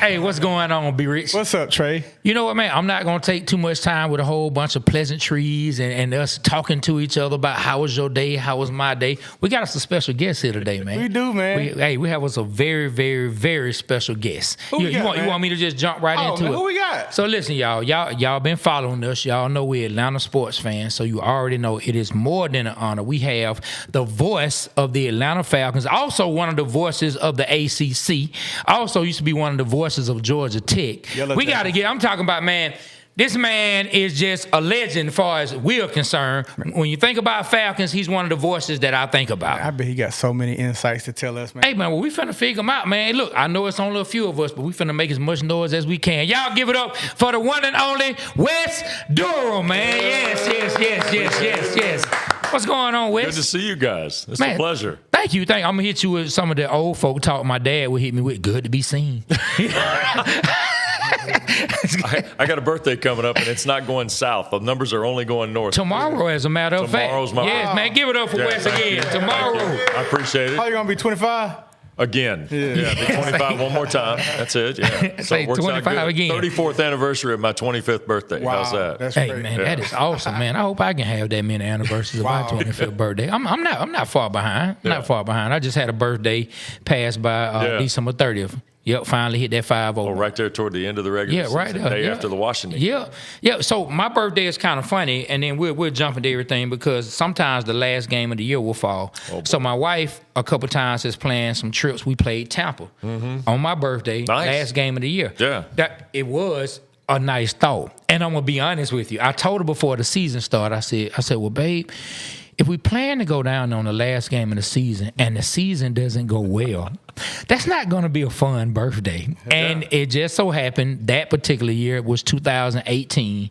Hey, what's going on, B. Rich? What's up, Trey? You know what, man? I'm not going to take too much time with a whole bunch of pleasantries and us talking to each other about how was your day, how was my day. We got us a special guest here today, man. We do, man. We have us a very, very, very special guest. You want me to just jump right into it? Who we got? So listen, y'all been following us. Y'all know we're Atlanta sports fans, so you already know it is more than an honor. We have the voice of the Atlanta Falcons, also one of the voices of the ACC, also used to be one of the voices of Georgia Tech. I'm talking about, man, this man is just a legend as far as we're concerned. When you think about Falcons, he's one of the voices that I think about. I bet he got so many insights to tell us, man. Hey, man, we finna figure him out, man. Look, I know it's only a few of us, but we finna make as much noise as we can. Y'all give it up for the one and only Wes Durham, man. Yes. What's going on, Wes? Good to see you guys. It's a pleasure. Thank you. I'm going to hit you with some of the old folk talk my dad would hit me with. Good to be seen. I got a birthday coming up, and it's not going south. The numbers are only going north. Tomorrow, as a matter of fact. Tomorrow's my Yes, man. Give it up for Wes again. Tomorrow. I appreciate it. How you going to be 25? Again. Yeah, be 25 one more time. That's it. Yeah. So say 25 again. 34th anniversary of my 25th birthday. Wow, how's that? That's hey, great. man, that is awesome, man. I hope I can have that many anniversaries of my 25th birthday. I'm not far behind. Not far behind. I just had a birthday pass by December 30th. Yep, finally hit that 5-0. Oh, right there toward the end of the regular season. Right there. Day after the Washington game. Yeah. So my birthday is kind of funny, and then we'll jump into everything because sometimes the last game of the year will fall. So my wife a couple times has planned some trips. We played Tampa on my birthday, last game of the year. Yeah. It was a nice thought. And I'm going to be honest with you. I told her before the season started, I said, well, babe, if we plan to go down on the last game of the season and the season doesn't go well, that's not going to be a fun birthday. And it just so happened that particular year was 2018.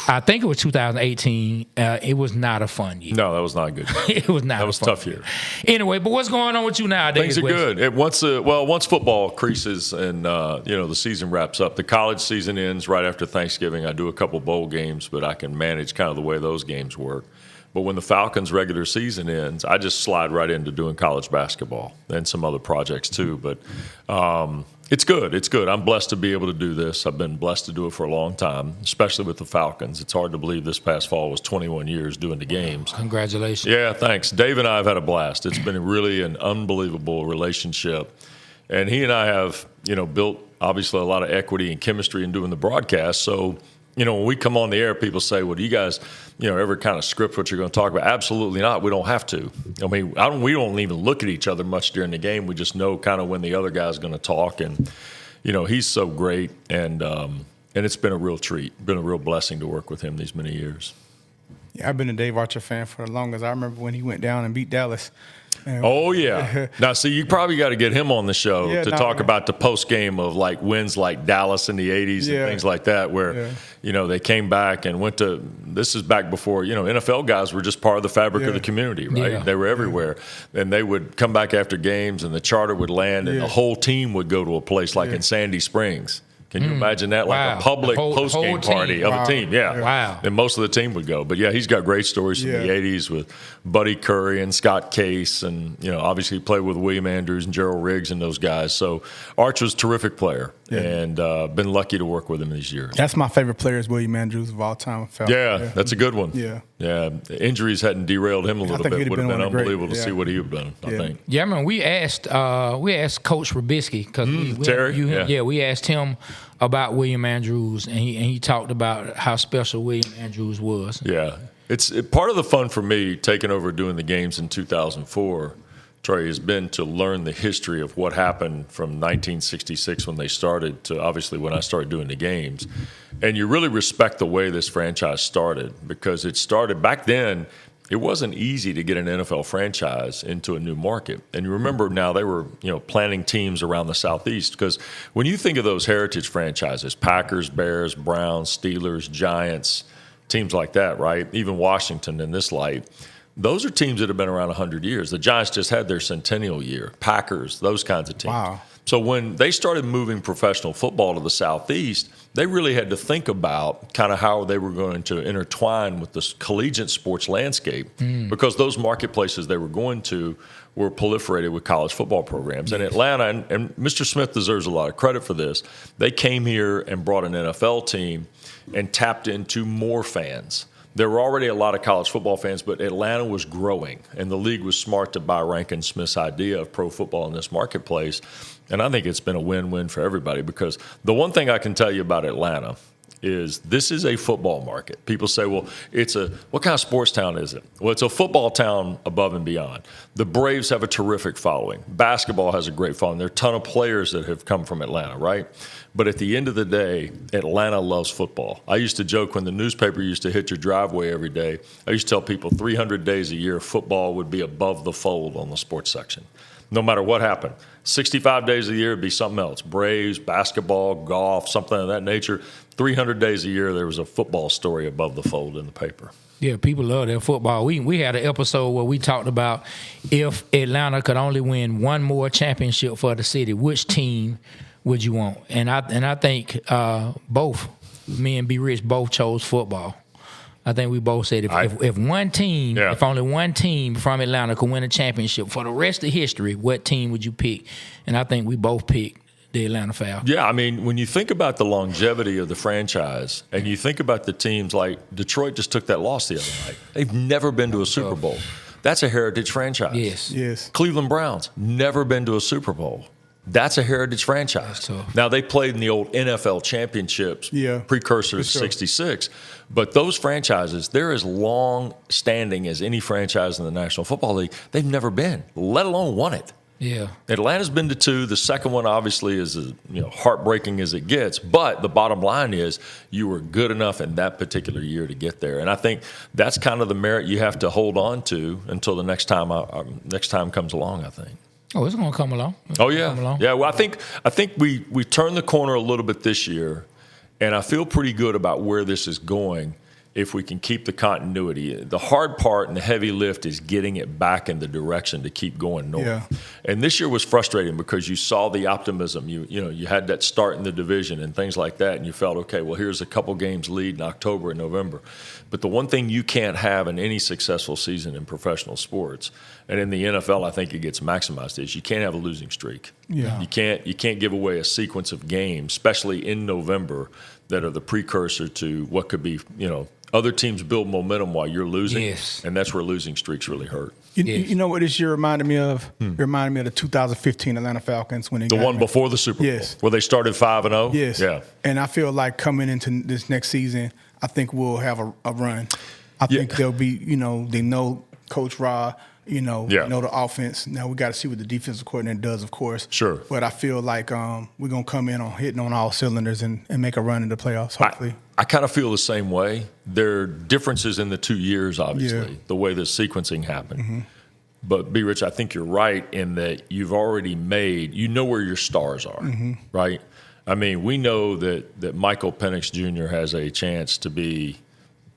I think it was 2018. It was not a fun year. No, that was not a good year. It was not. That was a tough year. Anyway, but what's going on with you nowadays? Things are good. Once football creases and the season wraps up, the college season ends right after Thanksgiving. I do a couple bowl games, but I can manage kind of the way those games work. But when the Falcons' regular season ends, I just slide right into doing college basketball and some other projects too. But it's good. It's good. I'm blessed to be able to do this. I've been blessed to do it for a long time, especially with the Falcons. It's hard to believe this past fall was 21 years doing the games. Congratulations. Yeah, thanks. Dave and I have had a blast. It's been really an unbelievable relationship. And he and I have, built obviously a lot of equity and chemistry in doing the broadcast. So, when we come on the air, people say, well, do you guys, ever kind of script what you're going to talk about? Absolutely not. We don't have to. I mean, we don't even look at each other much during the game. We just know kind of when the other guy's going to talk. And, he's so great. And it's been a real treat, been a real blessing to work with him these many years. Yeah, I've been a Dave Archer fan for the longest. I remember when he went down and beat Dallas. Oh, yeah. Now, see, you probably got to get him on the show to talk about the post-game of, wins like Dallas in the 80s and things like that where, they came back and went to – this is back before, NFL guys were just part of the fabric of the community, right? Yeah. They were everywhere. And they would come back after games and the charter would land and the whole team would go to a place like in Sandy Springs. Can you imagine that? Like a public post-game party of a team. Yeah. Wow. And most of the team would go. But, yeah, he's got great stories from the 80s with Buddy Curry and Scott Case. And, obviously he played with William Andrews and Gerald Riggs and those guys. So Arch was a terrific player and been lucky to work with him these years. That's my favorite player is William Andrews of all time. That's a good one. Yeah. Yeah. Injuries hadn't derailed him a little bit. Would have been unbelievable to see what he would have done, I think. Yeah, I mean, we asked Coach Rabisky because we asked him about William Andrews, and he talked about how special William Andrews was. Yeah. It's part of the fun for me taking over doing the games in 2004, Trey, has been to learn the history of what happened from 1966 when they started to obviously when I started doing the games. And you really respect the way this franchise started because it started back then. It wasn't easy to get an NFL franchise into a new market. And you remember now they were, planning teams around the Southeast because when you think of those heritage franchises, Packers, Bears, Browns, Steelers, Giants, teams like that, right? Even Washington in this light, those are teams that have been around 100 years. The Giants just had their centennial year. Packers, those kinds of teams. Wow. So when they started moving professional football to the Southeast, they really had to think about kind of how they were going to intertwine with the collegiate sports landscape because those marketplaces they were going to were proliferated with college football programs. And Atlanta, and Mr. Smith deserves a lot of credit for this, they came here and brought an NFL team and tapped into more fans. There were already a lot of college football fans, but Atlanta was growing, and the league was smart to buy Rankin Smith's idea of pro football in this marketplace. And I think it's been a win-win for everybody because the one thing I can tell you about Atlanta is this is a football market. People say, well, what kind of sports town is it? Well, it's a football town above and beyond. The Braves have a terrific following. Basketball has a great following. There are a ton of players that have come from Atlanta, right? But at the end of the day, Atlanta loves football. I used to joke when the newspaper used to hit your driveway every day, I used to tell people 300 days a year, football would be above the fold on the sports section. No matter what happened. 65 days a year, it'd be something else. Braves, basketball, golf, something of that nature. 300 days a year, there was a football story above the fold in the paper. Yeah, people love their football. We had an episode where we talked about if Atlanta could only win one more championship for the city, which team would you want? And I think both, me and B. Rich both chose football. I think we both said if one team, if only one team from Atlanta could win a championship for the rest of history, what team would you pick? And I think we both picked the Atlanta Falcons. Yeah, I mean, when you think about the longevity of the franchise and you think about the teams like Detroit just took that loss the other night. They've never been to a Super Bowl. That's a heritage franchise. Yes. Cleveland Browns, never been to a Super Bowl. That's a heritage franchise. Now, they played in the old NFL championships, precursor to 66. But those franchises, they're as long-standing as any franchise in the National Football League. They've never been, let alone won it. Yeah. Atlanta's been to two. The second one, obviously, is as heartbreaking as it gets. But the bottom line is you were good enough in that particular year to get there. And I think that's kind of the merit you have to hold on to until the next time comes along, I think. Oh, it's going to come along. Yeah. Well, I think we turned the corner a little bit this year, and I feel pretty good about where this is going if we can keep the continuity. The hard part and the heavy lift is getting it back in the direction to keep going north. Yeah. And this year was frustrating because you saw the optimism. You had that start in the division and things like that, and you felt, okay, well, here's a couple games lead in October and November. But the one thing you can't have in any successful season in professional sports, and in the NFL I think it gets maximized, is you can't have a losing streak. Yeah. You can't give away a sequence of games, especially in November, that are the precursor to what could be, other teams build momentum while you're losing, and that's where losing streaks really hurt. You know what this year reminded me of? It reminded me of the 2015 Atlanta Falcons when they got before the Super Bowl, where they started 5-0. Yes, yeah. And I feel like coming into this next season, I think we'll have a run. I think they'll be, they know Coach Ra. Know the offense. Now we got to see what the defensive coordinator does, of course. Sure. But I feel like we're gonna come in on hitting on all cylinders and make a run in the playoffs. Hopefully. I kind of feel the same way. There are differences in the 2 years, obviously, the way the sequencing happened. Mm-hmm. But B. Rich, I think you're right in that you've already made. You know where your stars are, right? I mean, we know that Michael Penix Jr. has a chance to be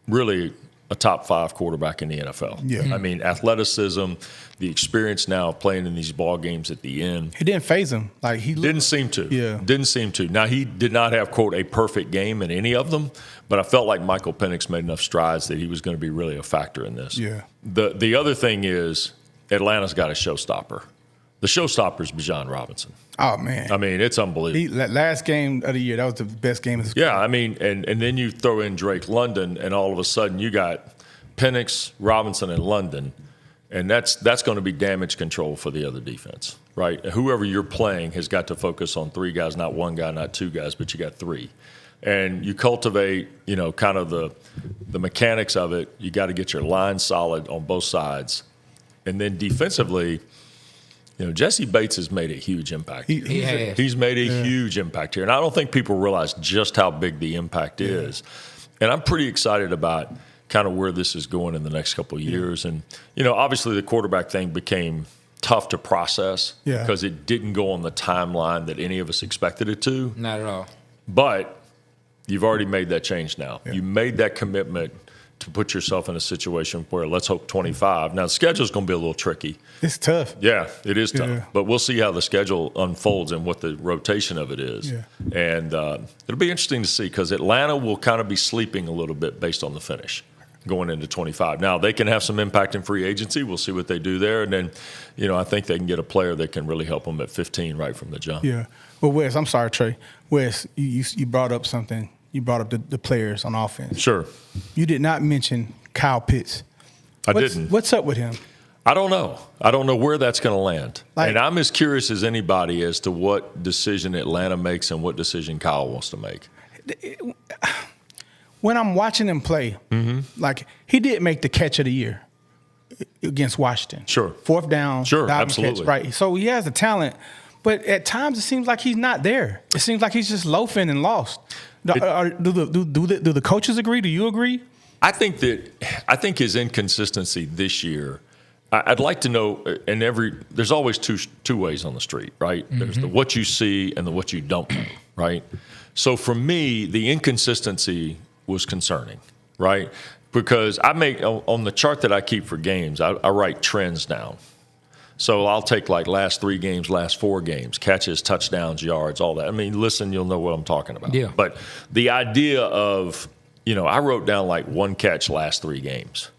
really a top 5 quarterback in the NFL. Yeah. I mean, athleticism, the experience now of playing in these ball games at the end. It didn't faze him. Like didn't seem to. Yeah. Didn't seem to. Now, he did not have, quote, a perfect game in any of them, but I felt like Michael Penix made enough strides that he was going to be really a factor in this. Yeah. The other thing is Atlanta's got a showstopper. The showstopper is Bijan Robinson. Oh, man. I mean, it's unbelievable. Last game of the year, that was the best game of his career. Yeah, I mean, and then you throw in Drake London, and all of a sudden you got Penix, Robinson, and London, and that's going to be damage control for the other defense, right? Whoever you're playing has got to focus on 3 guys, not 1 guy, not 2 guys, but you got 3. And you cultivate, kind of the mechanics of it. You got to get your line solid on both sides. And then defensively, Jesse Bates has made a huge impact. He's made a huge impact here. And I don't think people realize just how big the impact is. And I'm pretty excited about kind of where this is going in the next couple of years. And, obviously the quarterback thing became tough to process because it didn't go on the timeline that any of us expected it to. Not at all. But you've already made that change now. You made that commitment to put yourself in a situation where let's hope 25. Now, the schedule's going to be a little tricky. It's tough. Yeah, it is tough. Yeah. But we'll see how the schedule unfolds and what the rotation of it is. Yeah. And it'll be interesting to see because Atlanta will kind of be sleeping a little bit based on the finish going into 25. Now, they can have some impact in free agency. We'll see what they do there. And then, I think they can get a player that can really help them at 15 right from the jump. Yeah. Well, Wes, I'm sorry, Trey. Wes, you brought up something. You brought up the players on offense. Sure. You did not mention Kyle Pitts. I didn't. What's up with him? I don't know. I don't know where that's going to land. Like, and I'm as curious as anybody as to what decision Atlanta makes and what decision Kyle wants to make. When I'm watching him play, like he did make the catch of the year against Washington. Sure. 4th down. Sure, diving absolutely. Catch, right. So he has the talent, but at times it seems like he's not there. It seems like he's just loafing and lost. Do the coaches agree? Do you agree? I think his inconsistency this year. I'd like to know. There's always two ways on the street, right? There's the what you see and the what you don't know, right? So for me, the inconsistency was concerning, right? Because I make on the chart that I keep for games, I write trends down. So I'll take like last 3 games, last 4 games, catches, touchdowns, yards, all that. I mean, listen, you'll know what I'm talking about. Yeah. But the idea of, I wrote down like 1 catch last 3 games.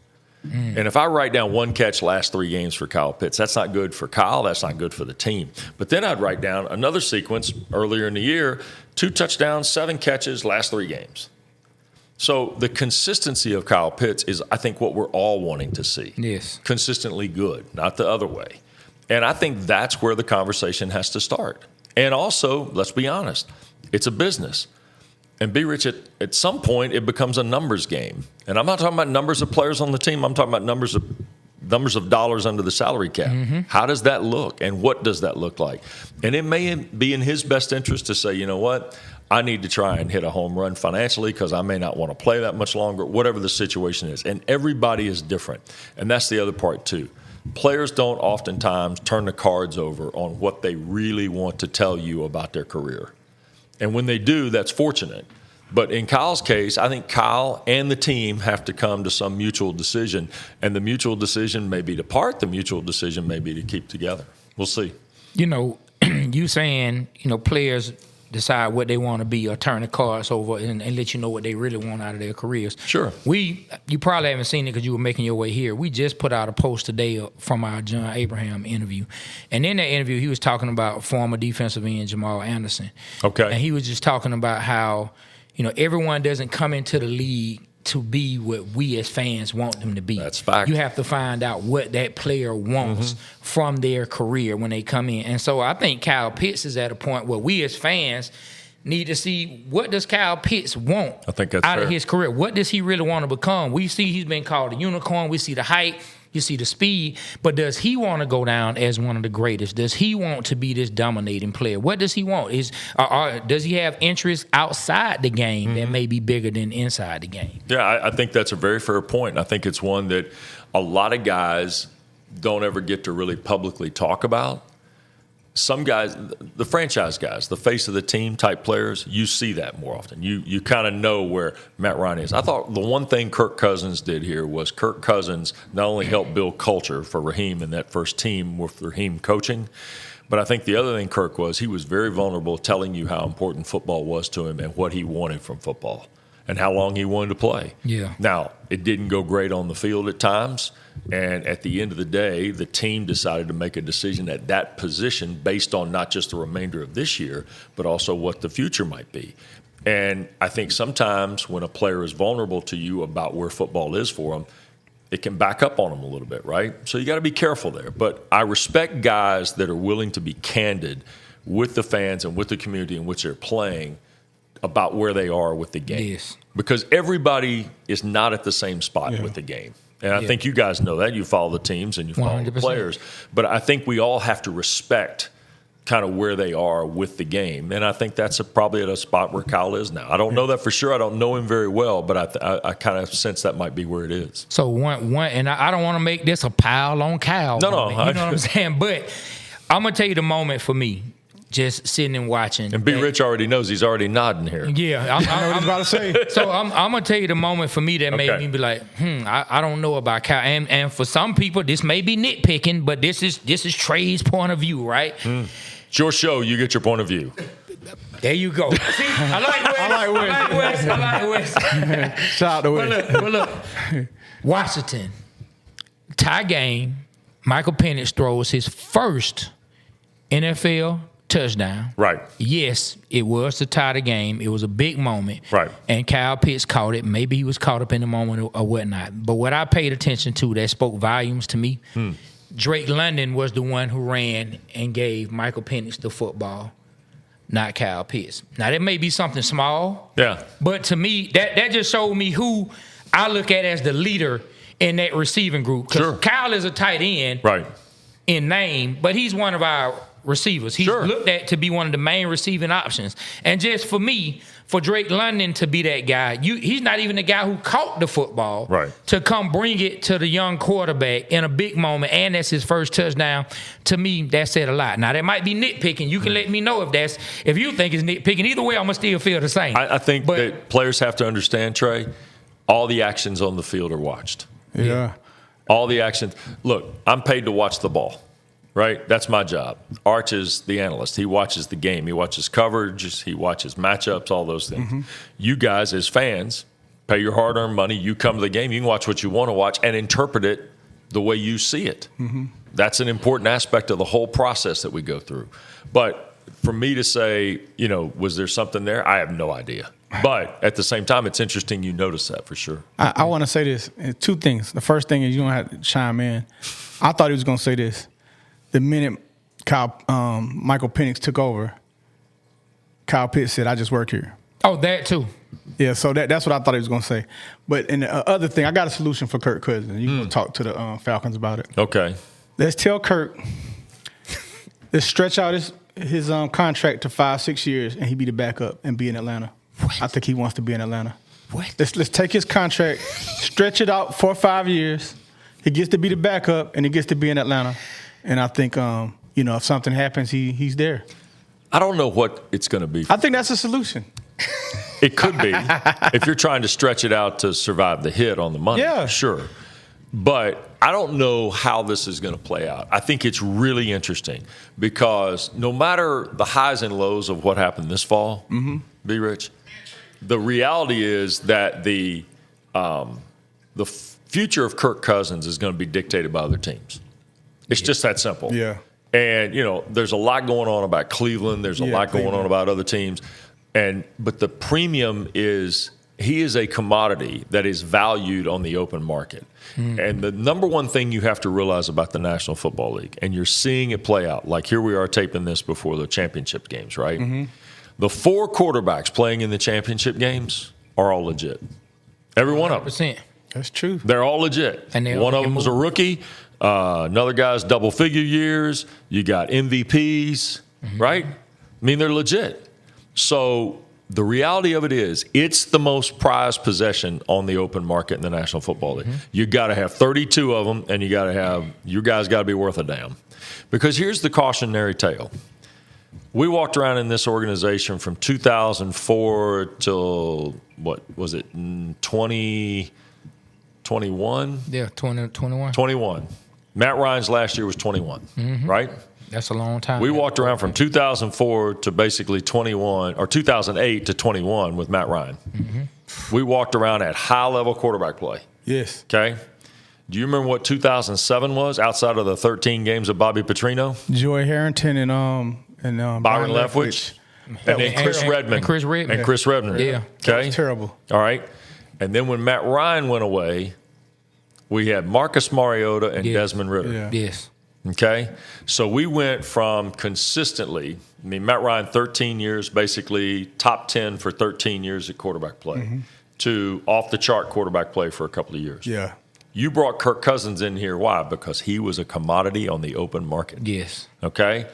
And if I write down 1 catch last 3 games for Kyle Pitts, that's not good for Kyle. That's not good for the team. But then I'd write down another sequence earlier in the year, 2 touchdowns, 7 catches, last 3 games. So the consistency of Kyle Pitts is, I think, what we're all wanting to see. Yes. Consistently good, not the other way. And I think that's where the conversation has to start. And also, let's be honest, it's a business. And B. Rich, at some point, it becomes a numbers game. And I'm not talking about numbers of players on the team. I'm talking about numbers of dollars under the salary cap. How does that look? And what does that look like? And it may be in his best interest to say, you know what? I need to try and hit a home run financially because I may not want to play that much longer, whatever the situation is. And everybody is different. And that's the other part, too. Players don't oftentimes turn the cards over on what they really want to tell you about their career. And when they do, that's fortunate. But in Kyle's case, I think Kyle and the team have to come to some mutual decision. And the mutual decision may be to part. The mutual decision may be to keep together. We'll see. You saying, players decide what they want to be or turn the cards over and let you know what they really want out of their careers. Sure. You probably haven't seen it because you were making your way here. We just put out a post today from our John Abraham interview. And in that interview, he was talking about former defensive end Jamal Anderson. Okay. And he was just talking about how, everyone doesn't come into the league to be what we as fans want them to be. That's fact. You have to find out what that player wants from their career when they come in. And so I think Kyle Pitts is at a point where we as fans need to see what does Kyle Pitts want out of his career. What does he really want to become? We see he's been called a unicorn. We see the height. You see the speed, but does he want to go down as one of the greatest? Does he want to be this dominating player? What does he want? Does he have interests outside the game that may be bigger than inside the game? Yeah, I think that's a very fair point. I think it's one that a lot of guys don't ever get to really publicly talk about. Some guys, the franchise guys, the face of the team type players, you see that more often. You kind of know where Matt Ryan is. I thought the one thing Kirk Cousins did here was Kirk Cousins not only helped build culture for Raheem in that first team with Raheem coaching, but I think the other thing Kirk was he was very vulnerable telling you how important football was to him and what he wanted from football and how long he wanted to play. Yeah. Now, it didn't go great on the field at times. And at the end of the day, the team decided to make a decision at that position based on not just the remainder of this year, but also what the future might be. And I think sometimes when a player is vulnerable to you about where football is for them, it can back up on them a little bit, right? So you got to be careful there. But I respect guys that are willing to be candid with the fans and with the community in which they're playing about where they are with the game. Yes. Because everybody is not at the same spot with the game. And I think you guys know that. You follow the teams and you follow 100%. the players. But I think we all have to respect kind of where they are with the game. And I think that's probably at a spot where Kyle is now. I don't know that for sure. I don't know him very well, but I kind of sense that might be where it is. So one, and I don't want to make this a pile on Kyle. No. You know what I'm saying? But I'm going to tell you the moment for me. just sitting and watching. And B. Rich already knows. He's already nodding here. Yeah, I'm about to say. So I'm gonna tell you the moment for me that made me be like, I don't know about Kyle. And for some people, this may be nitpicking, but this is Trey's point of view, right? It's your show. You get your point of view. There you go. See, I like Wes. Shout out to Wes. But look, Washington tie game. Michael Penix throws his first NFL touchdown. Right. Yes, it was to tie the game. It was a big moment. Right. And Kyle Pitts caught it. Maybe he was caught up in the moment or whatnot. But what I paid attention to that spoke volumes to me, Drake London was the one who ran and gave Michael Penix the football, not Kyle Pitts. Now, that may be something small. Yeah. But to me, that just showed me who I look at as the leader in that receiving group. Because Kyle is a tight end in name, but he's one of our receivers. He's looked at to be one of the main receiving options. And just for me, for Drake London to be that guy, he's not even the guy who caught the football to come bring it to the young quarterback in a big moment, and that's his first touchdown. To me, that said a lot. Now, that might be nitpicking. You can let me know if you think it's nitpicking. Either way, I'm going to still feel the same. I think that players have to understand, Trey, all the actions on the field are watched. Yeah. All the actions. Look, I'm paid to watch the ball. Right? That's my job. Arch is the analyst. He watches the game. He watches coverage. He watches matchups, all those things. You guys, as fans, pay your hard-earned money. You come to the game. You can watch what you want to watch and interpret it the way you see it. That's an important aspect of the whole process that we go through. But for me to say, was there something there? I have no idea. But at the same time, it's interesting you notice that for sure. I want to say this. Two things. The first thing is you don't have to chime in. I thought he was going to say this. The minute Michael Penix took over, Kyle Pitts said, "I just work here." Oh, that too. Yeah, so that's what I thought he was going to say. But in the other thing, I got a solution for Kirk Cousins. You can talk to the Falcons about it. Okay. Let's tell Kirk, let's stretch out his contract to 5-6 years, and he be the backup and be in Atlanta. What? I think he wants to be in Atlanta. What? Let's take his contract, stretch it out for 5 years. He gets to be the backup, and he gets to be in Atlanta. And I think, if something happens, he's there. I don't know what it's going to be. I think that's a solution. It could be. If you're trying to stretch it out to survive the hit on the money, sure. But I don't know how this is going to play out. I think it's really interesting because no matter the highs and lows of what happened this fall, B. Rich, the reality is that the future of Kirk Cousins is going to be dictated by other teams. It's just that simple. Yeah. And, there's a lot going on about Cleveland. There's a lot going on about other teams. But the premium is he is a commodity that is valued on the open market. And the number one thing you have to realize about the National Football League, and you're seeing it play out, like here we are taping this before the championship games, right? The 4 quarterbacks playing in the championship games are all legit. Every one of them. That's true. They're all legit. And one of them was a rookie. Another guy's double-figure years. You got MVPs, right? I mean, they're legit. So the reality of it is it's the most prized possession on the open market in the National Football League. You got to have 32 of them, and your guys got to be worth a damn. Because here's the cautionary tale. We walked around in this organization from 2004 till, what was it, 2021? Yeah, 2021. 21. Matt Ryan's last year was 21, right? That's a long time. We walked around from 2004 to basically 21, or 2008 to 21 with Matt Ryan. We walked around at high-level quarterback play. Yes. Okay? Do you remember what 2007 was outside of the 13 games of Bobby Petrino? Joy Harrington and Byron Leftwich. And then Chris Redmond. And Chris Redmond. And Chris Redmond. Yeah. Okay? Terrible. All right? And then when Matt Ryan went away, we had Marcus Mariota and Desmond Ridder. Yeah. Yes. Okay? So we went from consistently, Matt Ryan, 13 years, basically top 10 for 13 years at quarterback play, to off-the-chart quarterback play for a couple of years. Yeah. You brought Kirk Cousins in here. Why? Because he was a commodity on the open market. Yes. Okay?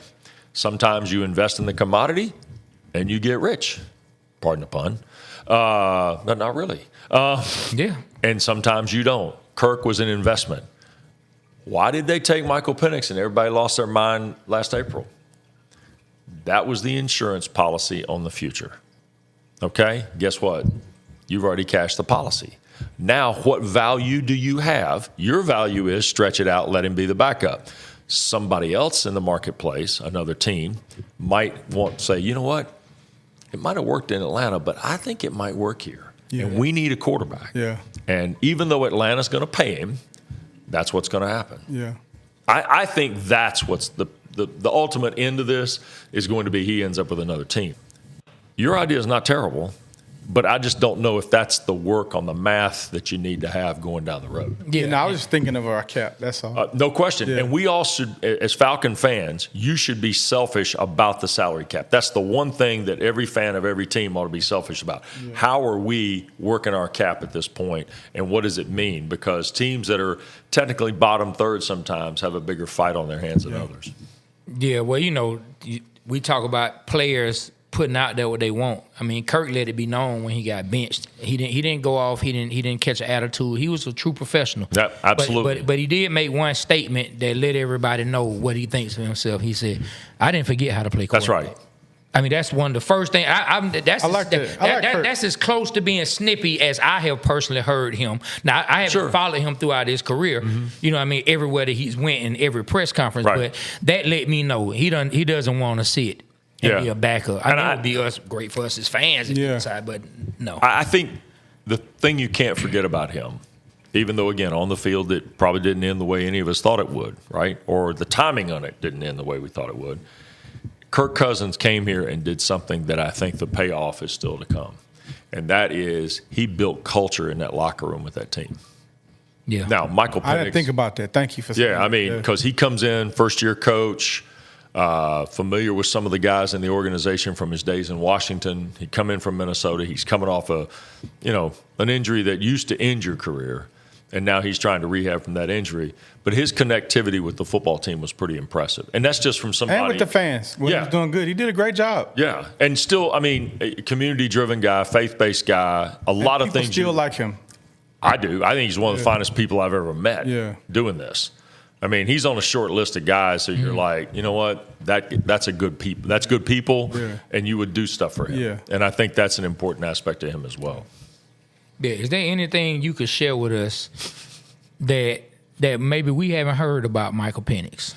Sometimes you invest in the commodity and you get rich. Pardon the pun. But not really. And sometimes you don't. Kirk was an investment. Why did they take Michael Penix and everybody lost their mind last April? That was the insurance policy on the future. Okay? Guess what? You've already cashed the policy. Now, what value do you have? Your value is stretch it out, let him be the backup. Somebody else in the marketplace, another team, might want to say, you know what? It might have worked in Atlanta, but I think it might work here. Yeah. And we need a quarterback. Yeah. And even though Atlanta's going to pay him, that's what's going to happen. Yeah. I think that's what's the ultimate end of this is going to be he ends up with another team. Your idea is not terrible, but I just don't know if that's the work on the math that you need to have going down the road. Yeah, no, I was just thinking of our cap. That's all. No question. Yeah. And we all should, as Falcon fans, you should be selfish about the salary cap. That's the one thing that every fan of every team ought to be selfish about. Yeah. How are we working our cap at this point, and what does it mean? Because teams that are technically bottom third sometimes have a bigger fight on their hands than others. Yeah, well, you know, we talk about players putting out there what they want. I mean, Kirk let it be known when he got benched. He didn't go off. He didn't catch an attitude. He was a true professional. Yeah, absolutely. But he did make one statement that let everybody know what he thinks of himself. He said, "I didn't forget how to play quarterback." That's right. I mean, that's one of the first things. That's as close to being snippy as I have personally heard him. Now, I haven't followed him throughout his career. Mm-hmm. You know what I mean? Everywhere that he's went in every press conference. Right. But that let me know he doesn't want to sit and be a backup. I know it would be great for us as fans inside, but no. I think the thing you can't forget about him, even though, again, on the field it probably didn't end the way any of us thought it would, right? Or the timing on it didn't end the way we thought it would. Kirk Cousins came here and did something that I think the payoff is still to come, and that is he built culture in that locker room with that team. Yeah. Now, Michael Penix. I didn't think about that. Thank you for saying that. Yeah, I mean, because he comes in, first-year coach, familiar with some of the guys in the organization from his days in Washington. He'd come in from Minnesota. He's coming off an injury that used to end your career, and now he's trying to rehab from that injury. But his connectivity with the football team was pretty impressive. And that's just from somebody. And with the fans. He was doing good. He did a great job. Yeah. And still, I mean, a community-driven guy, faith-based guy, a lot of things. People still like him. I do. I think he's one of the finest people I've ever met doing this. I mean, he's on a short list of guys, so you're like, you know what? That's a good people. That's good people, and you would do stuff for him. Yeah. And I think that's an important aspect of him as well. Yeah. Is there anything you could share with us that maybe we haven't heard about Michael Penix?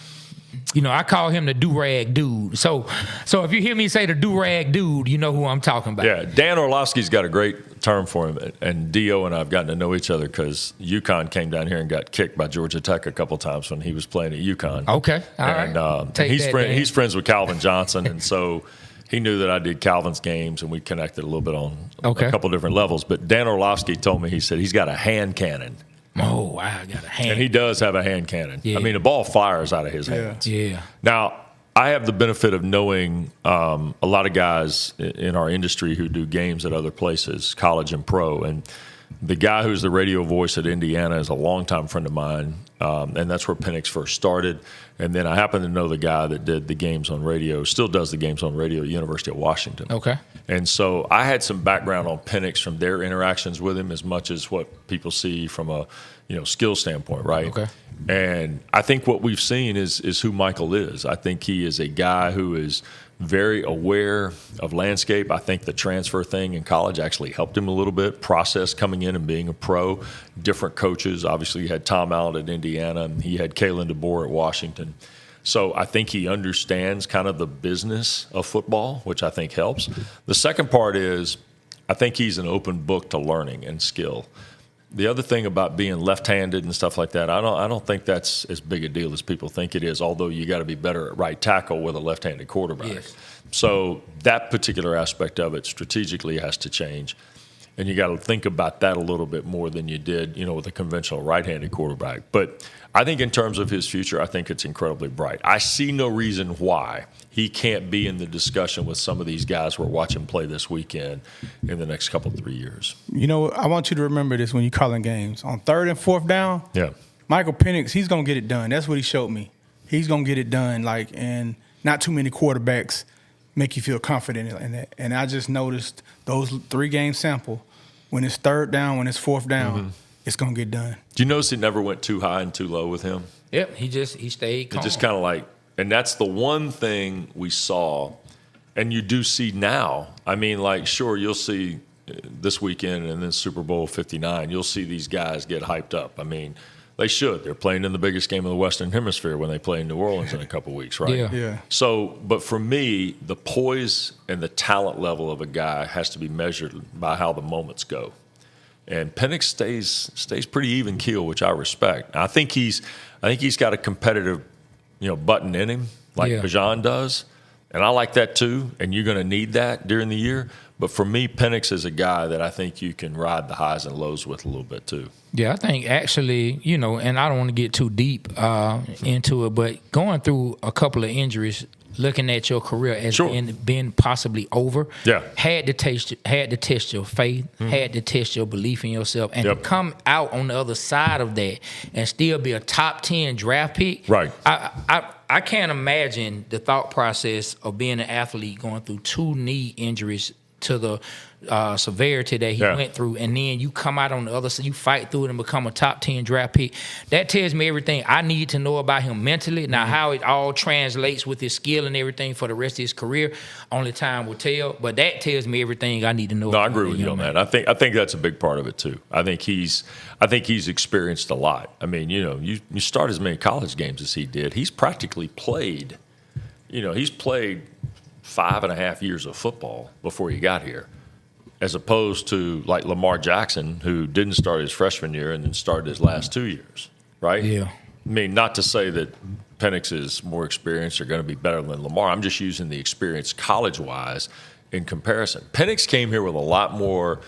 You know, I call him the do-rag dude. So if you hear me say the do-rag dude, you know who I'm talking about. Yeah, Dan Orlovsky's got a great term for him, and Dio and I have gotten to know each other because UConn came down here and got kicked by Georgia Tech a couple times when he was playing at UConn. Okay, all right. He's friends with Calvin Johnson, and so he knew that I did Calvin's games, and we connected a little bit on a couple different levels. But Dan Orlovsky told me, he said he's got a hand cannon. Oh, wow, I got a hand. And he does have a hand cannon. Yeah. I mean, the ball fires out of his hands. Yeah. Now, I have the benefit of knowing a lot of guys in our industry who do games at other places, college and pro. And the guy who's the radio voice at Indiana is a longtime friend of mine, and that's where Penix first started. And then I happen to know the guy that did the games on radio, still does the games on radio at University of Washington. Okay. And so I had some background on Penix from their interactions with him as much as what people see from a skill standpoint, right? Okay. And I think what we've seen is who Michael is. I think he is a guy who is very aware of landscape. I think the transfer thing in college actually helped him a little bit, process coming in and being a pro, different coaches. Obviously, you had Tom Allen at Indiana, and he had Kalen DeBoer at Washington. So I think he understands kind of the business of football, which I think helps. The second part is I think he's an open book to learning and skill. The other thing about being left-handed and stuff like that, I don't think that's as big a deal as people think it is, although you got to be better at right tackle with a left-handed quarterback. Yes. So that particular aspect of it strategically has to change. And you got to think about that a little bit more than you did, with a conventional right-handed quarterback. But I think in terms of his future, I think it's incredibly bright. I see no reason why he can't be in the discussion with some of these guys we're watching play this weekend in the next couple 3 years. I want you to remember this when you're calling games. On 3rd and 4th down, Michael Penix, he's going to get it done. That's what he showed me. He's going to get it done, and not too many quarterbacks make you feel confident in that. And I just noticed those 3-game sample, when it's 3rd down, when it's 4th down, it's going to get done. Do you notice he never went too high and too low with him? Yep, he stayed calm. It just kind of like And that's the one thing we saw, and you do see now. I mean, like, sure, you'll see this weekend and then Super Bowl 59, you'll see these guys get hyped up. I mean, they should. They're playing in the biggest game of the Western Hemisphere when they play in New Orleans in a couple weeks, right? Yeah. So, but for me, the poise and the talent level of a guy has to be measured by how the moments go. And Penix stays pretty even keel, which I respect. I think he's got a competitive, button in him like Bijan does, and I like that too. And you're going to need that during the year. But for me, Penix is a guy that I think you can ride the highs and lows with a little bit too. Yeah, I think actually, and I don't want to get too deep into it, but going through a couple of injuries, looking at your career as being possibly over, had to test your faith, had to test your belief in yourself, and to come out on the other side of that and still be a top 10 draft pick. Right. I can't imagine the thought process of being an athlete going through 2 knee injuries to the severity that he went through, and then you come out on the other side, you fight through it and become a top 10 draft pick. That tells me everything I need to know about him mentally. Now, how it all translates with his skill and everything for the rest of his career, only time will tell. But that tells me everything I need to know. No, I agree with you on that. I think that's a big part of it too. I think he's experienced a lot. I mean, you start as many college games as he did. He's practically played. He's played 5.5 years of football before he got here, as opposed to like Lamar Jackson, who didn't start his freshman year and then started his last 2 years, right? Yeah. I mean, not to say that Penix is more experienced or going to be better than Lamar. I'm just using the experience college-wise in comparison. Penix came here with a lot more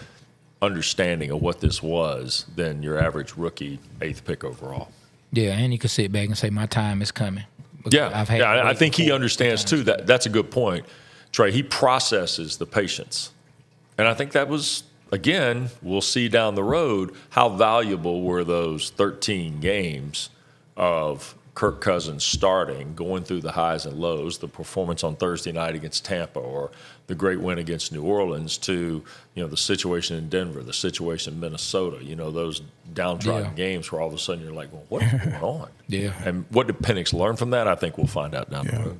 understanding of what this was than your average rookie 8th pick overall. Yeah, and he could sit back and say, my time is coming. I think he understands too. That's a good point, Trey. He processes the patience, and I think that was, again, we'll see down the road how valuable were those 13 games of Kirk Cousins starting, going through the highs and lows, the performance on Thursday night against Tampa, or the great win against New Orleans, to the situation in Denver, the situation in Minnesota. Those downtrodden games where all of a sudden you're like, well, what's going on? Yeah. And what did Penix learn from that? I think we'll find out down the road.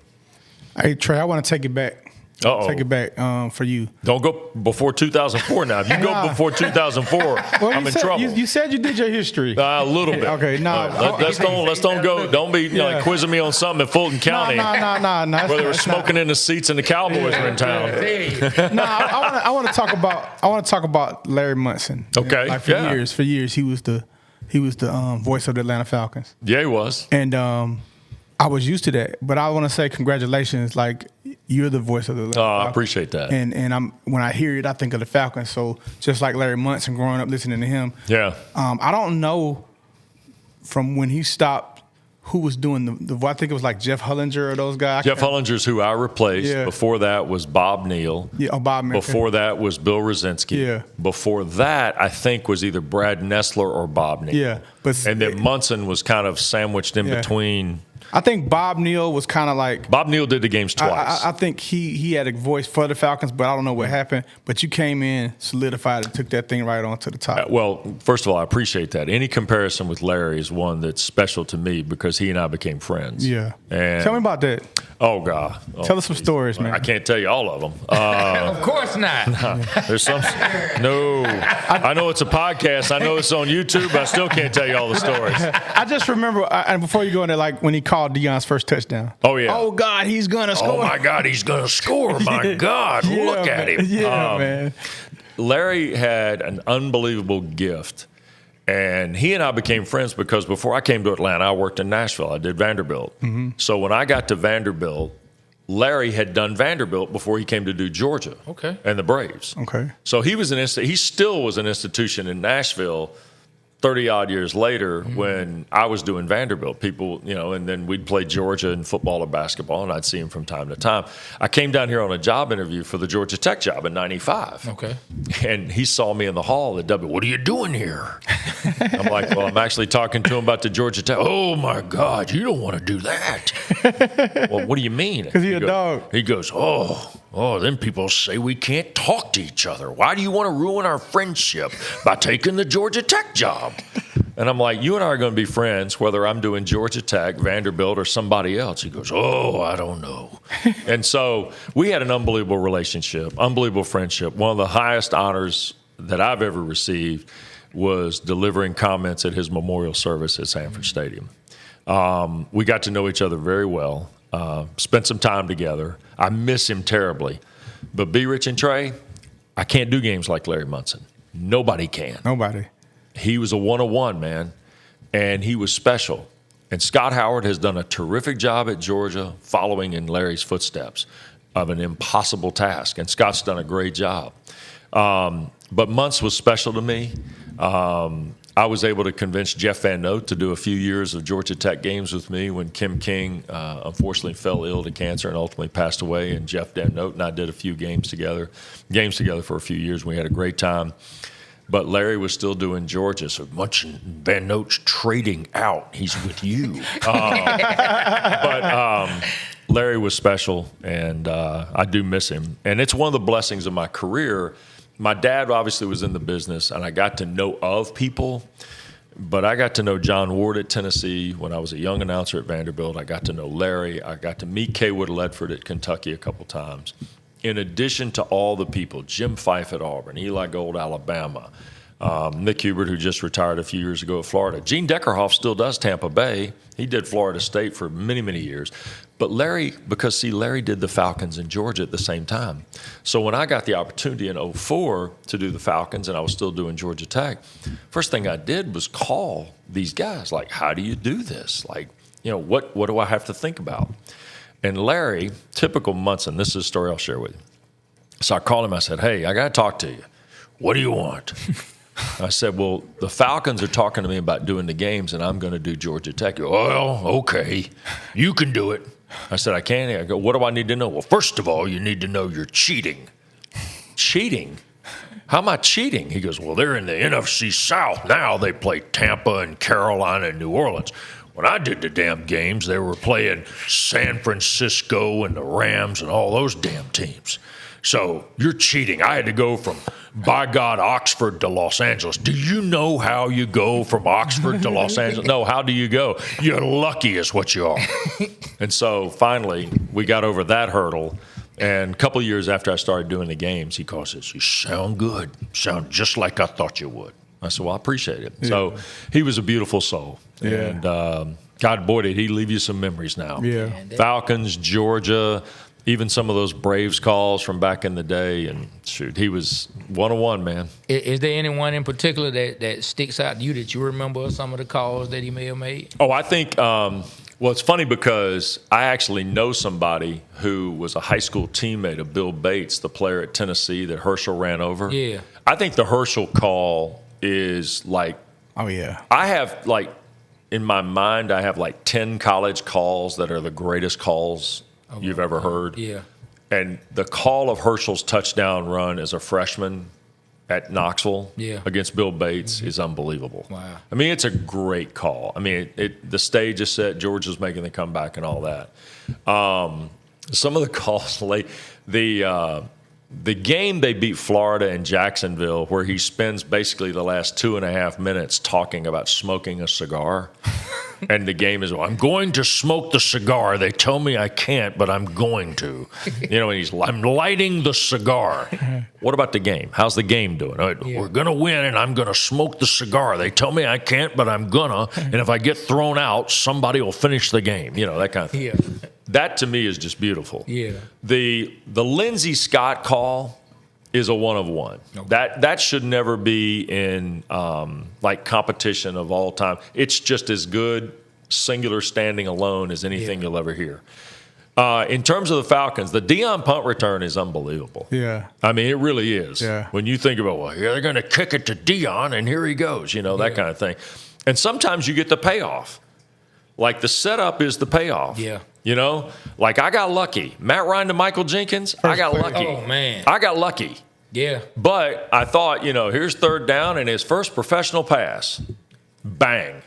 Hey, Trey, I want to take it back. Uh-oh. Take it back for you. Don't go before 2004 now. If you go before 2004, I'm in trouble. You said you did your history. A little bit. Okay, no. Let's don't go. Don't be like quizzing me on something in Fulton County. No. Where they were smoking in the seats and the Cowboys were in town. No, I want to talk about Larry Munson. Okay. Like for years he was the voice of the Atlanta Falcons. Yeah, he was. And I was used to that, but I want to say congratulations. Like, you're the voice of the Atlanta Falcons. I appreciate that. And when I hear it, I think of the Falcons. So just like Larry Munson, growing up listening to him. Yeah. I don't know from when he stopped who was doing the I think it was like Jeff Hullinger or those guys. Jeff Hullinger's who I replaced. Yeah. Before that was Bob Neal. Yeah, Bob Neal. Before that was Bill Rosinski. Yeah. Before that, I think, was either Brad Nessler or Bob Neal. Yeah. And then Munson was kind of sandwiched in between. I think Bob Neal was kind of like... Bob Neal did the games twice. I think he had a voice for the Falcons, but I don't know what happened. But you came in, solidified it, took that thing right on to the top. Well, first of all, I appreciate that. Any comparison with Larry is one that's special to me because he and I became friends. Yeah. And tell me about that. Oh, God. Tell us some stories, man. I can't tell you all of them. Of course not. There's some... No. I know it's a podcast. I know it's on YouTube, but I still can't tell you all the stories. I just remember, and before you go into, like, when he called Deion's first touchdown. Oh, yeah. Oh, God, he's going to score. Oh, my God, he's going to score. My God, look at him. Yeah, man. Larry had an unbelievable gift. And he and I became friends because before I came to Atlanta, I worked in Nashville. I did Vanderbilt. Mm-hmm. So when I got to Vanderbilt, Larry had done Vanderbilt before he came to do Georgia. Okay. And the Braves. Okay. So he still was an institution in Nashville 30-odd years later when I was doing Vanderbilt. People, and then we'd play Georgia in football or basketball, and I'd see him from time to time. I came down here on a job interview for the Georgia Tech job in '95. Okay. And he saw me in the hall at W. What are you doing here? I'm like, well, I'm actually talking to him about the Georgia Tech. Oh, my God, you don't want to do that. Well, what do you mean? Because you're a dog. He goes, oh, then people say we can't talk to each other. Why do you want to ruin our friendship by taking the Georgia Tech job? And I'm like, you and I are going to be friends, whether I'm doing Georgia Tech, Vanderbilt, or somebody else. He goes, oh, I don't know. And so we had an unbelievable relationship, unbelievable friendship. One of the highest honors that I've ever received was delivering comments at his memorial service at Sanford Stadium. We got to know each other very well, spent some time together. I miss him terribly. But B. Rich and Trey, I can't do games like Larry Munson. Nobody can. Nobody. He was a one-on-one, man, and he was special. And Scott Howard has done a terrific job at Georgia following in Larry's footsteps of an impossible task, and Scott's done a great job. But Muntz was special to me. I was able to convince Jeff Van Note to do a few years of Georgia Tech games with me when Kim King unfortunately fell ill to cancer and ultimately passed away. And Jeff Van Note and I did a few games together for a few years. We had a great time. But Larry was still doing Georgia, so Munch and Van Note's trading out. He's with you. But Larry was special, and I do miss him. And it's one of the blessings of my career. My dad obviously was in the business, and I got to know of people. But I got to know John Ward at Tennessee when I was a young announcer at Vanderbilt. I got to know Larry. I got to meet Kaywood Ledford at Kentucky a couple times. In addition to all the people, Jim Fife at Auburn, Eli Gold, Alabama, Nick Hubert, who just retired a few years ago at Florida. Gene Deckerhoff still does Tampa Bay. He did Florida State for many, many years. But Larry, because, see, Larry did the Falcons in Georgia at the same time. So when I got the opportunity in 2004 to do the Falcons and I was still doing Georgia Tech, first thing I did was call these guys, like, how do you do this? Like, what do I have to think about? And Larry, typical Munson, this is a story I'll share with you. So I called him. I said, hey, I got to talk to you. What do you want? I said, well, the Falcons are talking to me about doing the games, and I'm going to do Georgia Tech. Well, okay, you can do it. I said, I can't. I go, what do I need to know? Well, first of all, you need to know you're cheating. Cheating? How am I cheating? He goes, well, they're in the NFC South now. They play Tampa and Carolina and New Orleans. When I did the damn games, they were playing San Francisco and the Rams and all those damn teams. So you're cheating. I had to go from, by God, Oxford to Los Angeles. Do you know how you go from Oxford to Los Angeles? No, how do you go? You're lucky is what you are. And so finally, we got over that hurdle. And a couple of years after I started doing the games, he calls us, you sound good. Sound just like I thought you would. I said, well, I appreciate it. Yeah. So he was a beautiful soul. Yeah. And God, boy, did he leave you some memories now. Yeah. Falcons, Georgia, even some of those Braves calls from back in the day. And shoot, he was one-on-one, man. Is there anyone in particular that sticks out to you that you remember some of the calls that he may have made? Oh, I think, well, it's funny because I actually know somebody who was a high school teammate of Bill Bates, the player at Tennessee that Herschel ran over. Yeah. I think the Herschel call is like, oh, yeah. I have like, in my mind, I have like 10 college calls that are the greatest calls you've ever heard. Yeah. And the call of Herschel's touchdown run as a freshman at Knoxville against Bill Bates is unbelievable. Wow. I mean, it's a great call. I mean, the stage is set. Georgia's making the comeback and all that. Some of the calls late, the game they beat Florida and Jacksonville, where he spends basically the last 2.5 minutes talking about smoking a cigar. And the game is, well, I'm going to smoke the cigar. They tell me I can't, but I'm going to. And I'm lighting the cigar. What about the game? How's the game doing? We're going to win, and I'm going to smoke the cigar. They tell me I can't, but I'm going to. And if I get thrown out, somebody will finish the game. That kind of thing. Yeah. That, to me, is just beautiful. Yeah. The Lindsey Scott call is a one-of-one. Okay. That should never be in like competition of all time. It's just as good, singular standing alone, as anything you'll ever hear. In terms of the Falcons, the Deion punt return is unbelievable. Yeah. I mean, it really is. Yeah. When you think about, well, they're going to kick it to Deion, and here he goes, that kind of thing. And sometimes you get the payoff. Like the setup is the payoff. Yeah. Like I got lucky. Matt Ryan to Michael Jenkins, I got lucky. Oh, man. I got lucky. Yeah. But I thought, here's third down and his first professional pass. Bang.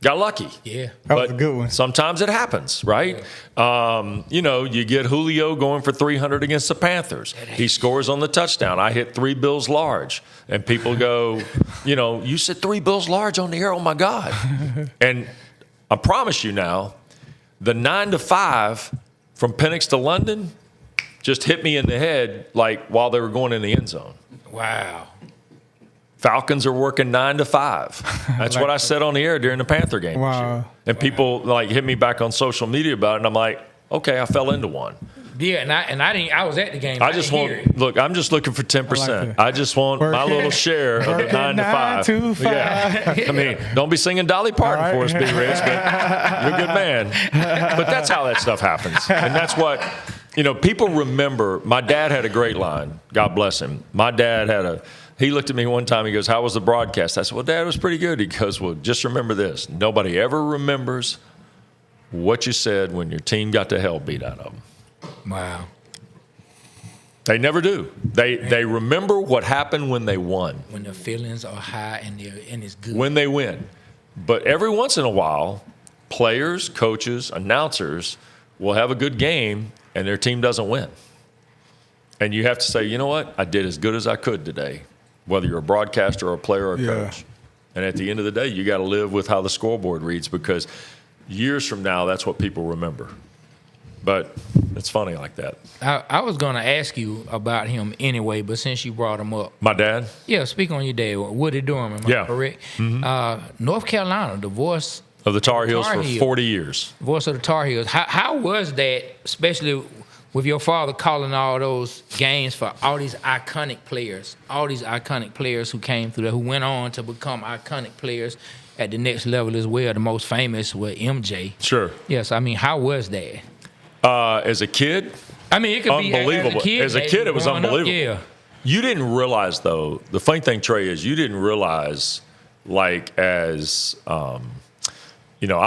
Got lucky. Yeah. That was a good one. Sometimes it happens, right? Yeah. You get Julio going for 300 against the Panthers. He scores on the touchdown. I hit 3 bills large. And people go, you said 3 bills large on the air. Oh, my God. And I promise you now, the 9 to 5 from Penix to London just hit me in the head like while they were going in the end zone. Wow. Falcons are working 9 to 5. That's what I said on the air during the Panther game this year. And people hit me back on social media about it, and I'm like, okay, I fell into one. Yeah, and I didn't. I was at the game. I'm just looking for 10%. I just want my little share of the 9 to 5. Yeah. I mean, don't be singing Dolly Parton for us, B. Rich, but you're a good man. But that's how that stuff happens, and that's what people remember. My dad had a great line. God bless him. My dad He looked at me one time. He goes, "How was the broadcast?" I said, "Well, Dad, it was pretty good." He goes, "Well, just remember this: nobody ever remembers what you said when your team got the hell beat out of them." Wow. They never do. They remember what happened when they won. When the feelings are high and it's good. When they win. But every once in a while, players, coaches, announcers will have a good game and their team doesn't win. And you have to say, you know what? I did as good as I could today, whether you're a broadcaster or a player or a coach. And at the end of the day, you got to live with how the scoreboard reads, because years from now, that's what people remember. But it's funny like that. I was going to ask you about him anyway, but since you brought him up. My dad? Yeah, speak on your dad. Wes Durham, am I correct? Mm-hmm. North Carolina, the voice of the Tar Heels for 40 years. Voice of the Tar Heels. How was that, especially with your father calling all those games for all these iconic players who came through there, who went on to become iconic players at the next level as well? The most famous was MJ. Sure. Yes, I mean, how was that? As a kid, I mean, it could unbelievable. Be as a kid, it was unbelievable. Yeah. You didn't realize, though, the funny thing, Trey, is you didn't realize, I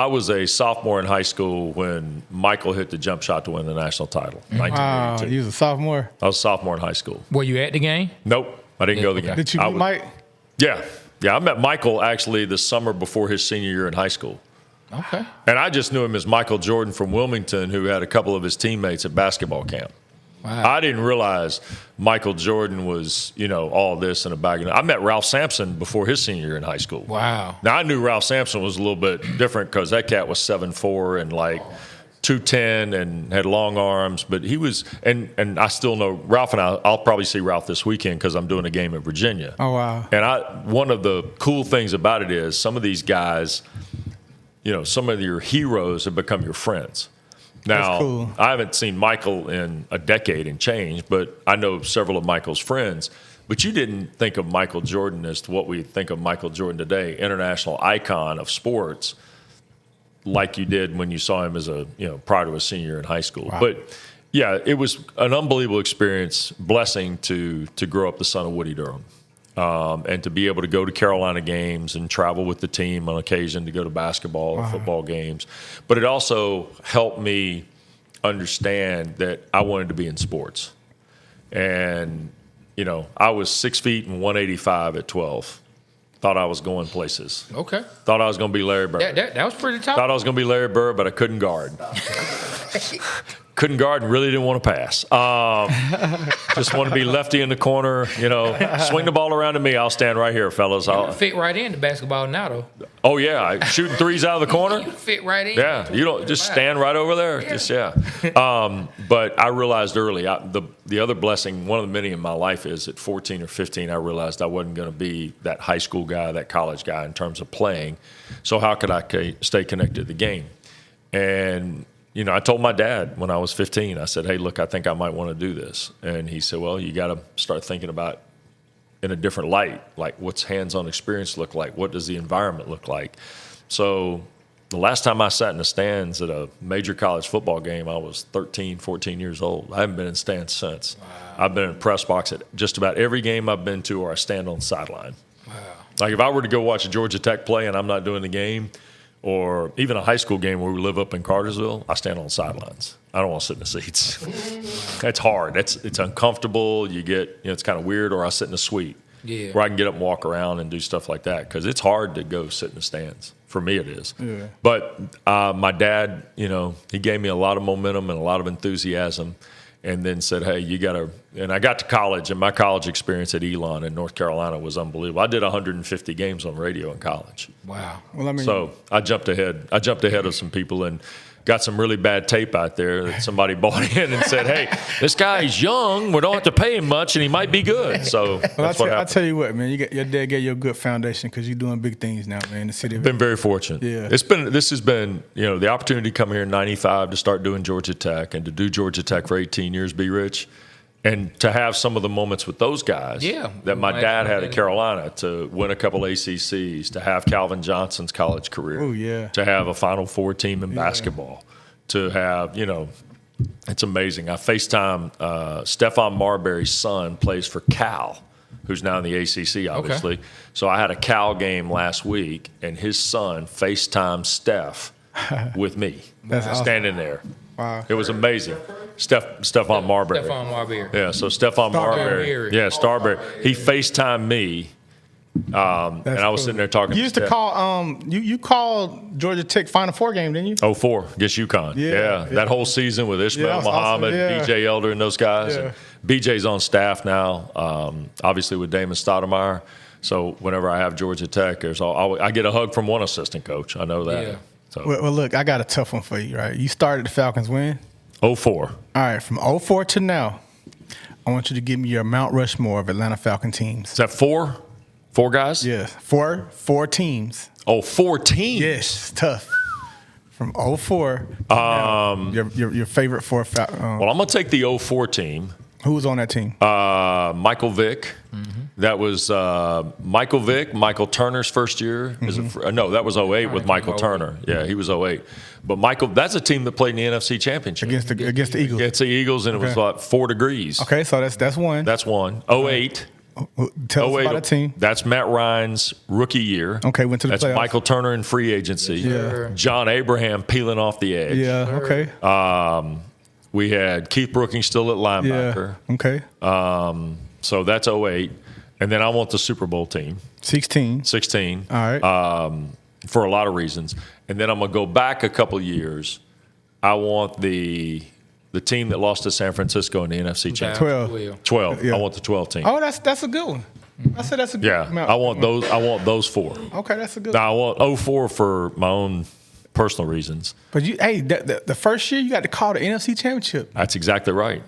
was a sophomore in high school when Michael hit the jump shot to win the national title. 1982. You was a sophomore? I was a sophomore in high school. Were you at the game? Nope, I didn't go to the game. Did you meet Mike? Yeah, I met Michael actually the summer before his senior year in high school. Okay. And I just knew him as Michael Jordan from Wilmington, who had a couple of his teammates at basketball camp. Wow. I didn't realize Michael Jordan was, all this in a bag. I met Ralph Sampson before his senior year in high school. Wow. Now, I knew Ralph Sampson was a little bit different because that cat was 7'4" and 210 and had long arms. But he was – and I still know Ralph, and I'll probably see Ralph this weekend because I'm doing a game at Virginia. Oh, wow. And one of the cool things about it is some of these guys – some of your heroes have become your friends. Now, cool. I haven't seen Michael in a decade and change, but I know several of Michael's friends. But you didn't think of Michael Jordan as to what we think of Michael Jordan today, international icon of sports, like you did when you saw him as prior to a senior in high school. Wow. But yeah, it was an unbelievable experience, blessing to grow up the son of Woody Durham. And to be able to go to Carolina games and travel with the team on occasion to go to basketball or football games. But it also helped me understand that I wanted to be in sports. And, I was 6 feet and 185 at 12. Thought I was going places. Okay. Thought I was going to be Larry Bird. That was pretty tough. Thought I was going to be Larry Bird, but I couldn't guard. Couldn't guard and really didn't want to pass. Just want to be lefty in the corner, swing the ball around to me. I'll stand right here, fellas. I'll fit right into basketball now, though. Oh, yeah. Shooting threes out of the corner. You fit right in. Yeah. You don't just stand right over there. Yeah. But I realized early, the other blessing, one of the many in my life is at 14 or 15, I realized I wasn't going to be that high school guy, that college guy in terms of playing. So how could I stay connected to the game? And I told my dad when I was 15, I said, hey, look, I think I might want to do this. And he said, well, you got to start thinking about in a different light, like what's hands-on experience look like? What does the environment look like? So the last time I sat in the stands at a major college football game, I was 13, 14 years old. I haven't been in stands since. Wow. I've been in a press box at just about every game I've been to, or I stand on the sideline. Wow. Like if I were to go watch a Georgia Tech play and I'm not doing the game, or even a high school game where we live up in Cartersville, I stand on the sidelines. I don't want to sit in the seats. That's hard. It's uncomfortable. You get, it's kind of weird. Or I sit in a suite. where I can get up and walk around and do stuff like that, because it's hard to go sit in the stands. For me, it is. Yeah. But my dad, he gave me a lot of momentum and a lot of enthusiasm, and then said, hey, you got to – and I got to college, and my college experience at Elon in North Carolina was unbelievable. I did 150 games on radio in college. Wow. Well, So I jumped ahead. I jumped ahead of some people and got some really bad tape out there that somebody bought in and said, hey, this guy's young. We don't have to pay him much, and he might be good. So that's what happened. I tell you what, man, your dad gave you a good foundation, because you're doing big things now, man, in the city. Been very fortunate. Yeah. This has been, the opportunity to come here in 95 to start doing Georgia Tech, and to do Georgia Tech for 18 years, be rich. And to have some of the moments with those guys that my dad had at Carolina, to win a couple ACCs, to have Calvin Johnson's college career, to have a Final Four team in basketball, to have, it's amazing. I FaceTime Stephon Marbury's son plays for Cal, who's now in the ACC, obviously. Okay. So I had a Cal game last week, and his son FaceTimed Steph with me, standing there. Wow. It was amazing. Stephon Marbury. Stephon Marbury. Yeah, so Stephon Marbury. Yeah, Starbury. He FaceTimed me, and I was sitting there talking. You used to call. You called Georgia Tech Final Four game, didn't you? 04 against UConn. Yeah. That whole season with Ishmael Muhammad, awesome. BJ Elder, and those guys. And BJ's on staff now, obviously with Damon Stoudemire. So whenever I have Georgia Tech, I get a hug from one assistant coach. I know that. Yeah. So. Well, look, I got a tough one for you, right? You started the Falcons when? 04. All right, from 04 to now, I want you to give me your Mount Rushmore of Atlanta Falcon teams. Is that four? 4 guys? Yeah, four teams. Oh, 4 teams? Yes, tough. From 04 to now, your favorite 4 Falcons. Well, I'm going to take the 04 team. Who was on that team? Michael Vick. Mm-hmm. That was Michael Vick, Michael Turner's first year. Mm-hmm. No, that was 08 with Michael Turner. Yeah, he was 08. But that's a team that played in the NFC Championship. Against the Eagles. Against the Eagles, and it was like 4 degrees. Okay, so that's one. That's one. 08. Tell us about that team. That's Matt Ryan's rookie year. Okay, went to the playoffs. That's Michael Turner in free agency. Yeah. John Abraham peeling off the edge. Yeah, okay. We had Keith Brookings still at linebacker. Yeah, okay. So that's 08. And then I want the Super Bowl team. 16. All right. For a lot of reasons. And then I'm going to go back a couple years. I want the team that lost to San Francisco in the NFC Championship. 12. Yeah. I want the 12 team. Oh, that's a good one. I said that's a good one. Yeah, I want those 4. Okay, that's a good one. Now, I want 04 for my own personal reasons. But the first year you got to call the NFC Championship. That's exactly right.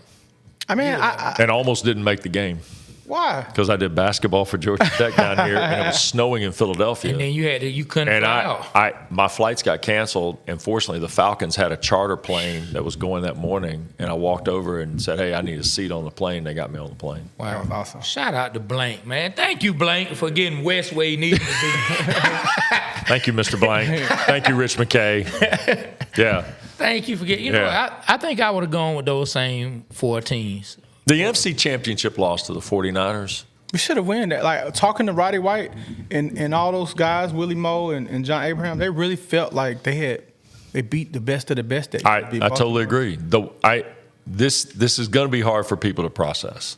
I mean, and almost didn't make the game. Why? Because I did basketball for Georgia Tech down here, and it was snowing in Philadelphia. And then you couldn't fly out. My flights got canceled, and fortunately the Falcons had a charter plane that was going that morning, and I walked over and said, hey, I need a seat on the plane. They got me on the plane. Wow. That was awesome. Shout out to Blank, man. Thank you, Blank, for getting Wes where he needed to be. Thank you, Mr. Blank. Thank you, Rich McKay. Yeah. Thank you for getting, I think I would have gone with those same 4 teams. The NFC Championship loss to the 49ers. We should have won that. Like, talking to Roddy White and all those guys, Willie Moe and John Abraham, they really felt like they beat the best of the best. I totally agree. This is going to be hard for people to process.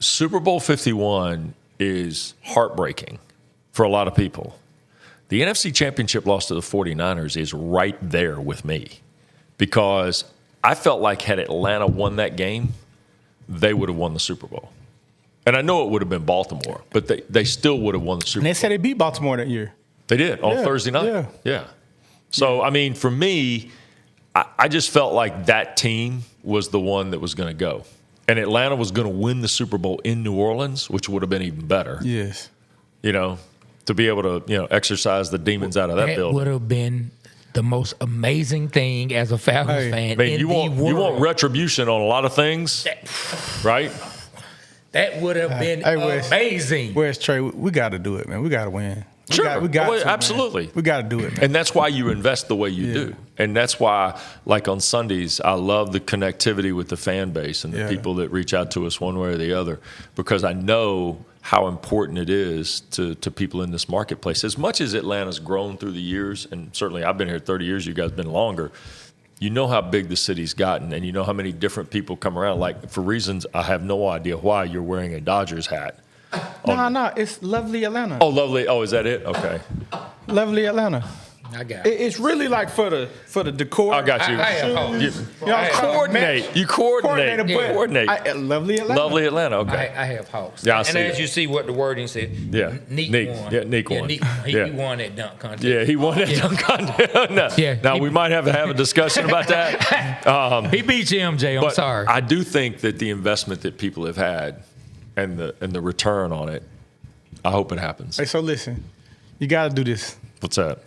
Super Bowl 51 is heartbreaking for a lot of people. The NFC Championship loss to the 49ers is right there with me, because I felt like had Atlanta won that game, they would have won the Super Bowl. And I know it would have been Baltimore, but they still would have won the Super Bowl. And they said they beat Baltimore that year. They did on Thursday night. Yeah. So, I mean, for me, I just felt like that team was the one that was going to go. And Atlanta was going to win the Super Bowl in New Orleans, which would have been even better. Yes. To be able to, exercise the demons out of that building. That would have been the most amazing thing as a Falcons fan. Man, you want retribution on a lot of things, right? That would have been amazing. Where's Trey? We got to do it, man. We got to win. Sure, we got to, absolutely. Man. We got to do it, man. And that's why you invest the way you do. And that's why, like on Sundays, I love the connectivity with the fan base and the people that reach out to us one way or the other, because I know how important it is to people in this marketplace. As much as Atlanta's grown through the years, and certainly I've been here 30 years, you guys have been longer, you know how big the city's gotten, and you know how many different people come around. Like, for reasons I have no idea why, you're wearing a Dodgers hat. No, it's Lovely Atlanta. Oh, Lovely. Oh, is that it? Okay. Lovely Atlanta. I got it. It's really like for the decor. I got you. I have hope. You coordinate. Lovely Atlanta. Lovely Atlanta. Okay. I have hopes. Yeah, I and see as it. you see what the wording said, Neek won. Yeah, Neek won. He won that dunk contest. Yeah, he won that dunk contest. Now we might have to have a discussion about that. He beat you, MJ. I'm sorry. I do think that the investment that people have had and the return on it, I hope it happens. Hey, so listen, you got to do this. What's that?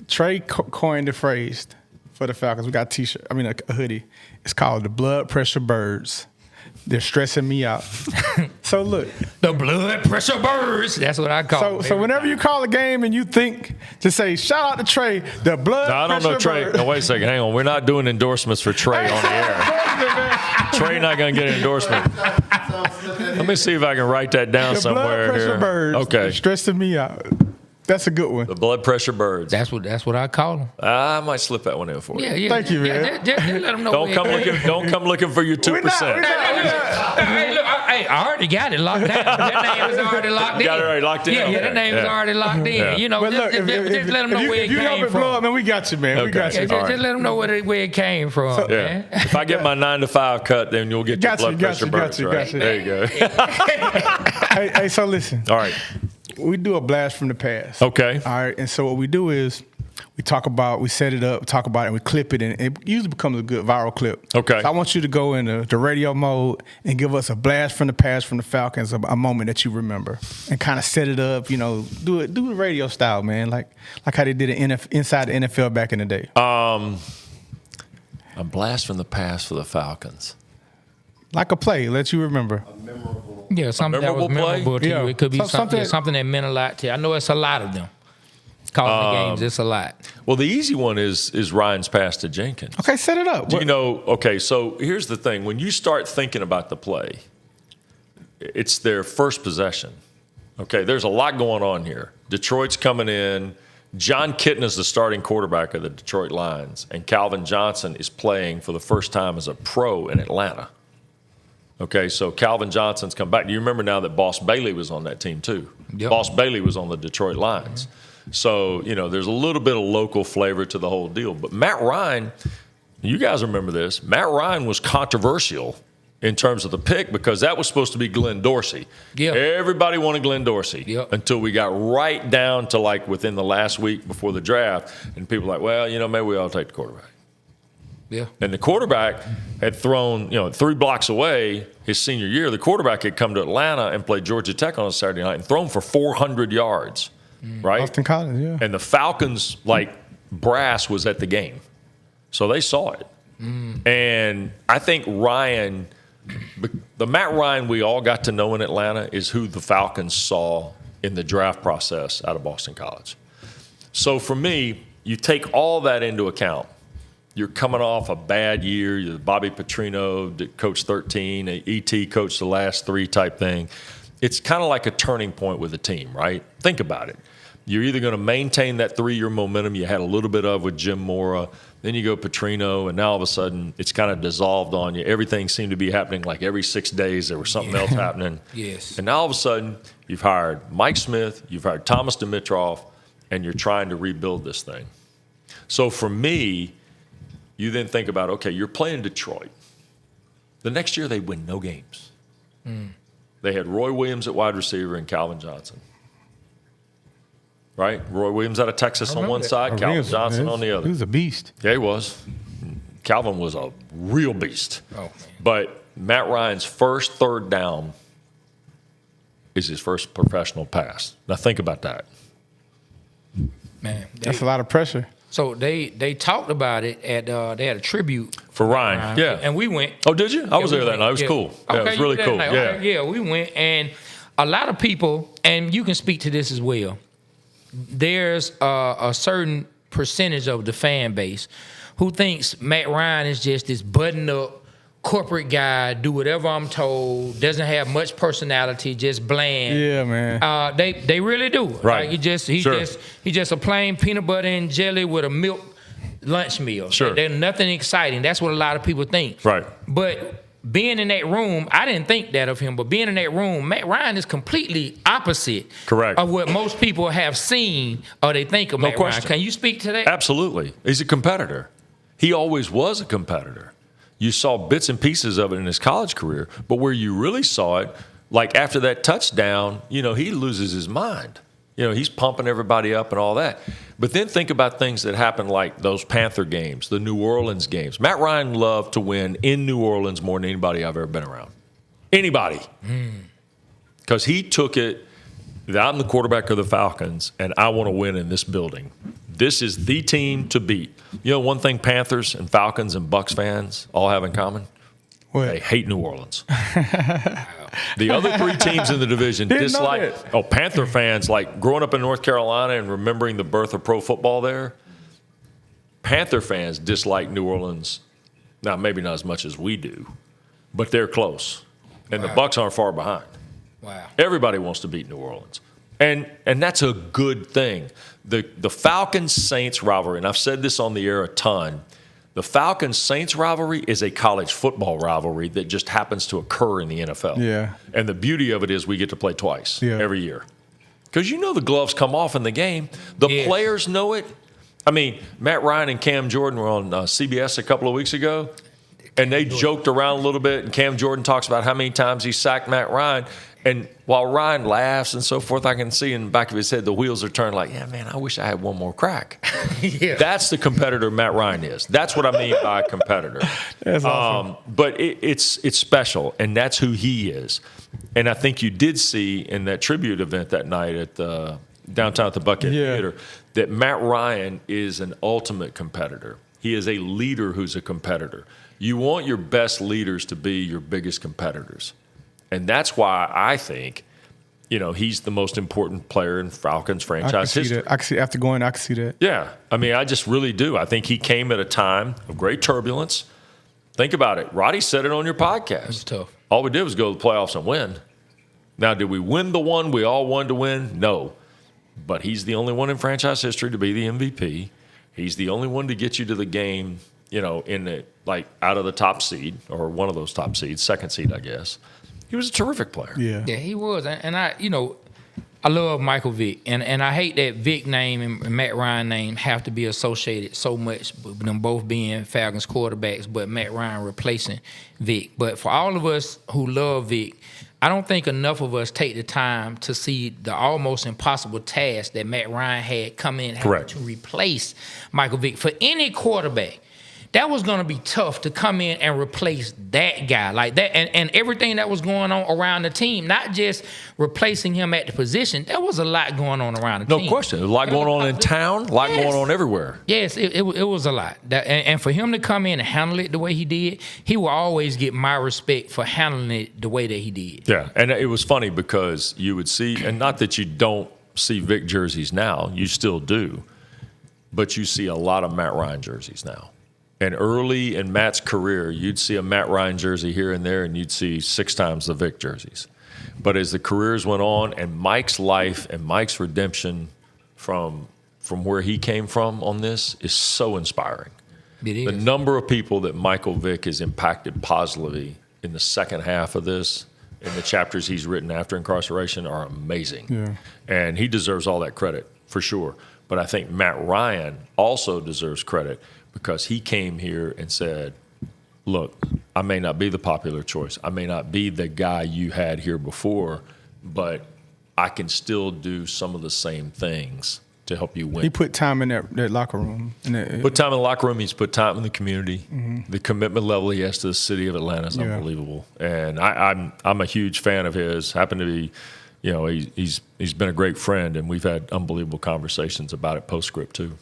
Trey coined the phrase for the Falcons. We got a T-shirt. I mean, a hoodie. It's called the Blood Pressure Birds. They're stressing me out. So look, the Blood Pressure Birds. That's what I call them. So whenever you call a game and you think to say, shout out to Trey, the Blood Pressure Birds. I don't know Trey. No, wait a second. Hang on. We're not doing endorsements for Trey on the air. Trey not going to get an endorsement. Let me see if I can write that down somewhere Blood Pressure here. Birds. Okay. They're stressing me out. That's a good one. The Blood Pressure Birds. That's what I call them. I might slip that one in for you. Yeah. Thank you, man. Just let them know. Don't come looking for your 2%. Hey, look, I already got it locked down. That name is already locked in. Got it already locked in? Yeah, Okay. that name is already locked in. Yeah. You know, But just let them know where it you came help it from. blow up, man, we got you, man. We got you. Just let them know where it came from, man. If I get my 9 to 5 cut, then you'll get your Blood Pressure Birds. Right? There you go. Hey, so listen. All right. We do a blast from the past. Okay. All right. And so what we do is we set it up, talk about it, and we clip it, and it usually becomes a good viral clip. Okay. So I want you to go into the radio mode and give us a blast from the past from the Falcons, a moment that you remember, and kind of set it up. You know, do the radio style, man, like how they did it inside the NFL back in the day. A blast from the past for the Falcons. Like a play, let you remember. Yeah, something that was memorable to you. Yeah. It could be something that meant a lot to you. I know it's a lot of them. Calling the games, it's a lot. Well, the easy one is Ryan's pass to Jenkins. Okay, set it up. So here's the thing. When you start thinking about the play, it's their first possession. Okay, there's a lot going on here. Detroit's coming in. John Kitna is the starting quarterback of the Detroit Lions, and Calvin Johnson is playing for the first time as a pro in Atlanta. Okay, so Calvin Johnson's come back. Do you remember now that Boss Bailey was on that team too? Yep. Boss Bailey was on the Detroit Lions. So, there's a little bit of local flavor to the whole deal. But Matt Ryan, you guys remember this, Matt Ryan was controversial in terms of the pick because that was supposed to be Glenn Dorsey. Yep. Everybody wanted Glenn Dorsey until we got right down to like within the last week before the draft. And people were like, well, maybe we ought to take the quarterback. Yeah. And the quarterback had thrown, 3 blocks away his senior year. The quarterback had come to Atlanta and played Georgia Tech on a Saturday night and thrown for 400 yards, right? Austin Collins, yeah. And the Falcons, brass was at the game. So they saw it. And I think Ryan, the Matt Ryan we all got to know in Atlanta is who the Falcons saw in the draft process out of Boston College. So for me, you take all that into account. You're coming off a bad year. You're Bobby Petrino that coached 13, E.T. coached the last 3 type thing. It's kind of like a turning point with a team, right? Think about it. You're either going to maintain that 3-year momentum you had a little bit of with Jim Mora, then you go Petrino, and now all of a sudden it's kind of dissolved on you. Everything seemed to be happening like every 6 days there was something else happening. Yes. And now all of a sudden you've hired Mike Smith, you've hired Thomas Dimitroff, and you're trying to rebuild this thing. So for me, you then think about, okay, you're playing Detroit. The next year they win no games. They had Roy Williams at wide receiver and Calvin Johnson. Right? Roy Williams out of Texas on one side, Calvin Johnson on the other. He was a beast. Yeah, he was. Calvin was a real beast. Oh, man. But Matt Ryan's first third down is his first professional pass. Now think about that. Man, That's a lot of pressure. So they talked about it at they had a tribute For Ryan, yeah. and we went. Oh, did you? I was we there that went. night. It was cool. Yeah, it was really cool. Night. Yeah. Okay, yeah, we went, and a lot of people, and you can speak to this as well. There's a certain percentage of the fan base who thinks Matt Ryan is just this button-up corporate guy, do whatever I'm told, doesn't have much personality, just bland. Yeah, man. They really do. Right. Like he's just a plain peanut butter and jelly with a milk lunch meal. Sure. There's nothing exciting. That's what a lot of people think. Right. But being in that room, I didn't think that of him, but being in that room, Matt Ryan is completely opposite of what most people have seen or they think of Matt Ryan. Can you speak to that? Absolutely. He's a competitor. He always was a competitor. You saw bits and pieces of it in his college career, but where you really saw it, like after that touchdown, he loses his mind. He's pumping everybody up and all that. But then think about things that happened like those Panther games, the New Orleans games. Matt Ryan loved to win in New Orleans more than anybody I've ever been around. Anybody. Because he took it that I'm the quarterback of the Falcons, and I want to win in this building. This is the team to beat. One thing Panthers and Falcons and Bucs fans all have in common? What? They hate New Orleans. The other three teams in the division dislike. Panther fans, like growing up in North Carolina and remembering the birth of pro football there, Panther fans dislike New Orleans. Now, maybe not as much as we do, but they're close. And the Bucs aren't far behind. Wow. Everybody wants to beat New Orleans. And that's a good thing. The Falcons-Saints rivalry, and I've said this on the air a ton, the Falcons-Saints rivalry is a college football rivalry that just happens to occur in the NFL. Yeah. And the beauty of it is we get to play twice every year. Because the gloves come off in the game. The players know it. I mean, Matt Ryan and Cam Jordan were on CBS a couple of weeks ago, and they joked around a little bit, and Cam Jordan talks about how many times he sacked Matt Ryan. And while Ryan laughs and so forth, I can see in the back of his head the wheels are turning like, yeah, man, I wish I had one more crack. That's the competitor Matt Ryan is. That's what I mean by a competitor. That's awesome. But it's special, and that's who he is. And I think you did see in that tribute event that night at the downtown at the Buckhead Theater that Matt Ryan is an ultimate competitor. He is a leader who's a competitor. You want your best leaders to be your biggest competitors. And that's why I think, he's the most important player in Falcons franchise history. I can see after going, I can see that. Yeah. I mean, I just really do. I think he came at a time of great turbulence. Think about it. Roddy said it on your podcast. It's tough. All we did was go to the playoffs and win. Now, did we win the one we all wanted to win? No. But he's the only one in franchise history to be the MVP. He's the only one to get you to the game, in the, out of the top seed or one of those top seeds, second seed, I guess. He was a terrific player. Yeah, he was. And I love Michael Vick. And I hate that Vick name and Matt Ryan name have to be associated so much, with them both being Falcons quarterbacks, but Matt Ryan replacing Vick. But for all of us who love Vick, I don't think enough of us take the time to see the almost impossible task that Matt Ryan had come in to replace Michael Vick. For any quarterback, that was going to be tough to come in and replace that guy like that. And everything that was going on around the team, not just replacing him at the position, there was a lot going on around the team. No question. A lot going on in town, a lot going on everywhere. Yes, it was a lot. And for him to come in and handle it the way he did, he will always get my respect for handling it the way that he did. Yeah, and it was funny because you would see, and not that you don't see Vic jerseys now, you still do, but you see a lot of Matt Ryan jerseys now. And early in Matt's career, you'd see a Matt Ryan jersey here and there, and you'd see 6 times the Vic jerseys. But as the careers went on, and Mike's life and Mike's redemption from where he came from on this is so inspiring. It is. The number of people that Michael Vick has impacted positively in the second half of this, in the chapters he's written after incarceration, are amazing. Yeah. And he deserves all that credit, for sure. But I think Matt Ryan also deserves credit, because he came here and said, look, I may not be the popular choice. I may not be the guy you had here before, but I can still do some of the same things to help you win. He put time in that locker room. Put time in the locker room. He's put time in the community. Mm-hmm. The commitment level he has to the city of Atlanta is unbelievable. And I'm a huge fan of his. Happen to be, he's been a great friend, and we've had unbelievable conversations about it postscript too.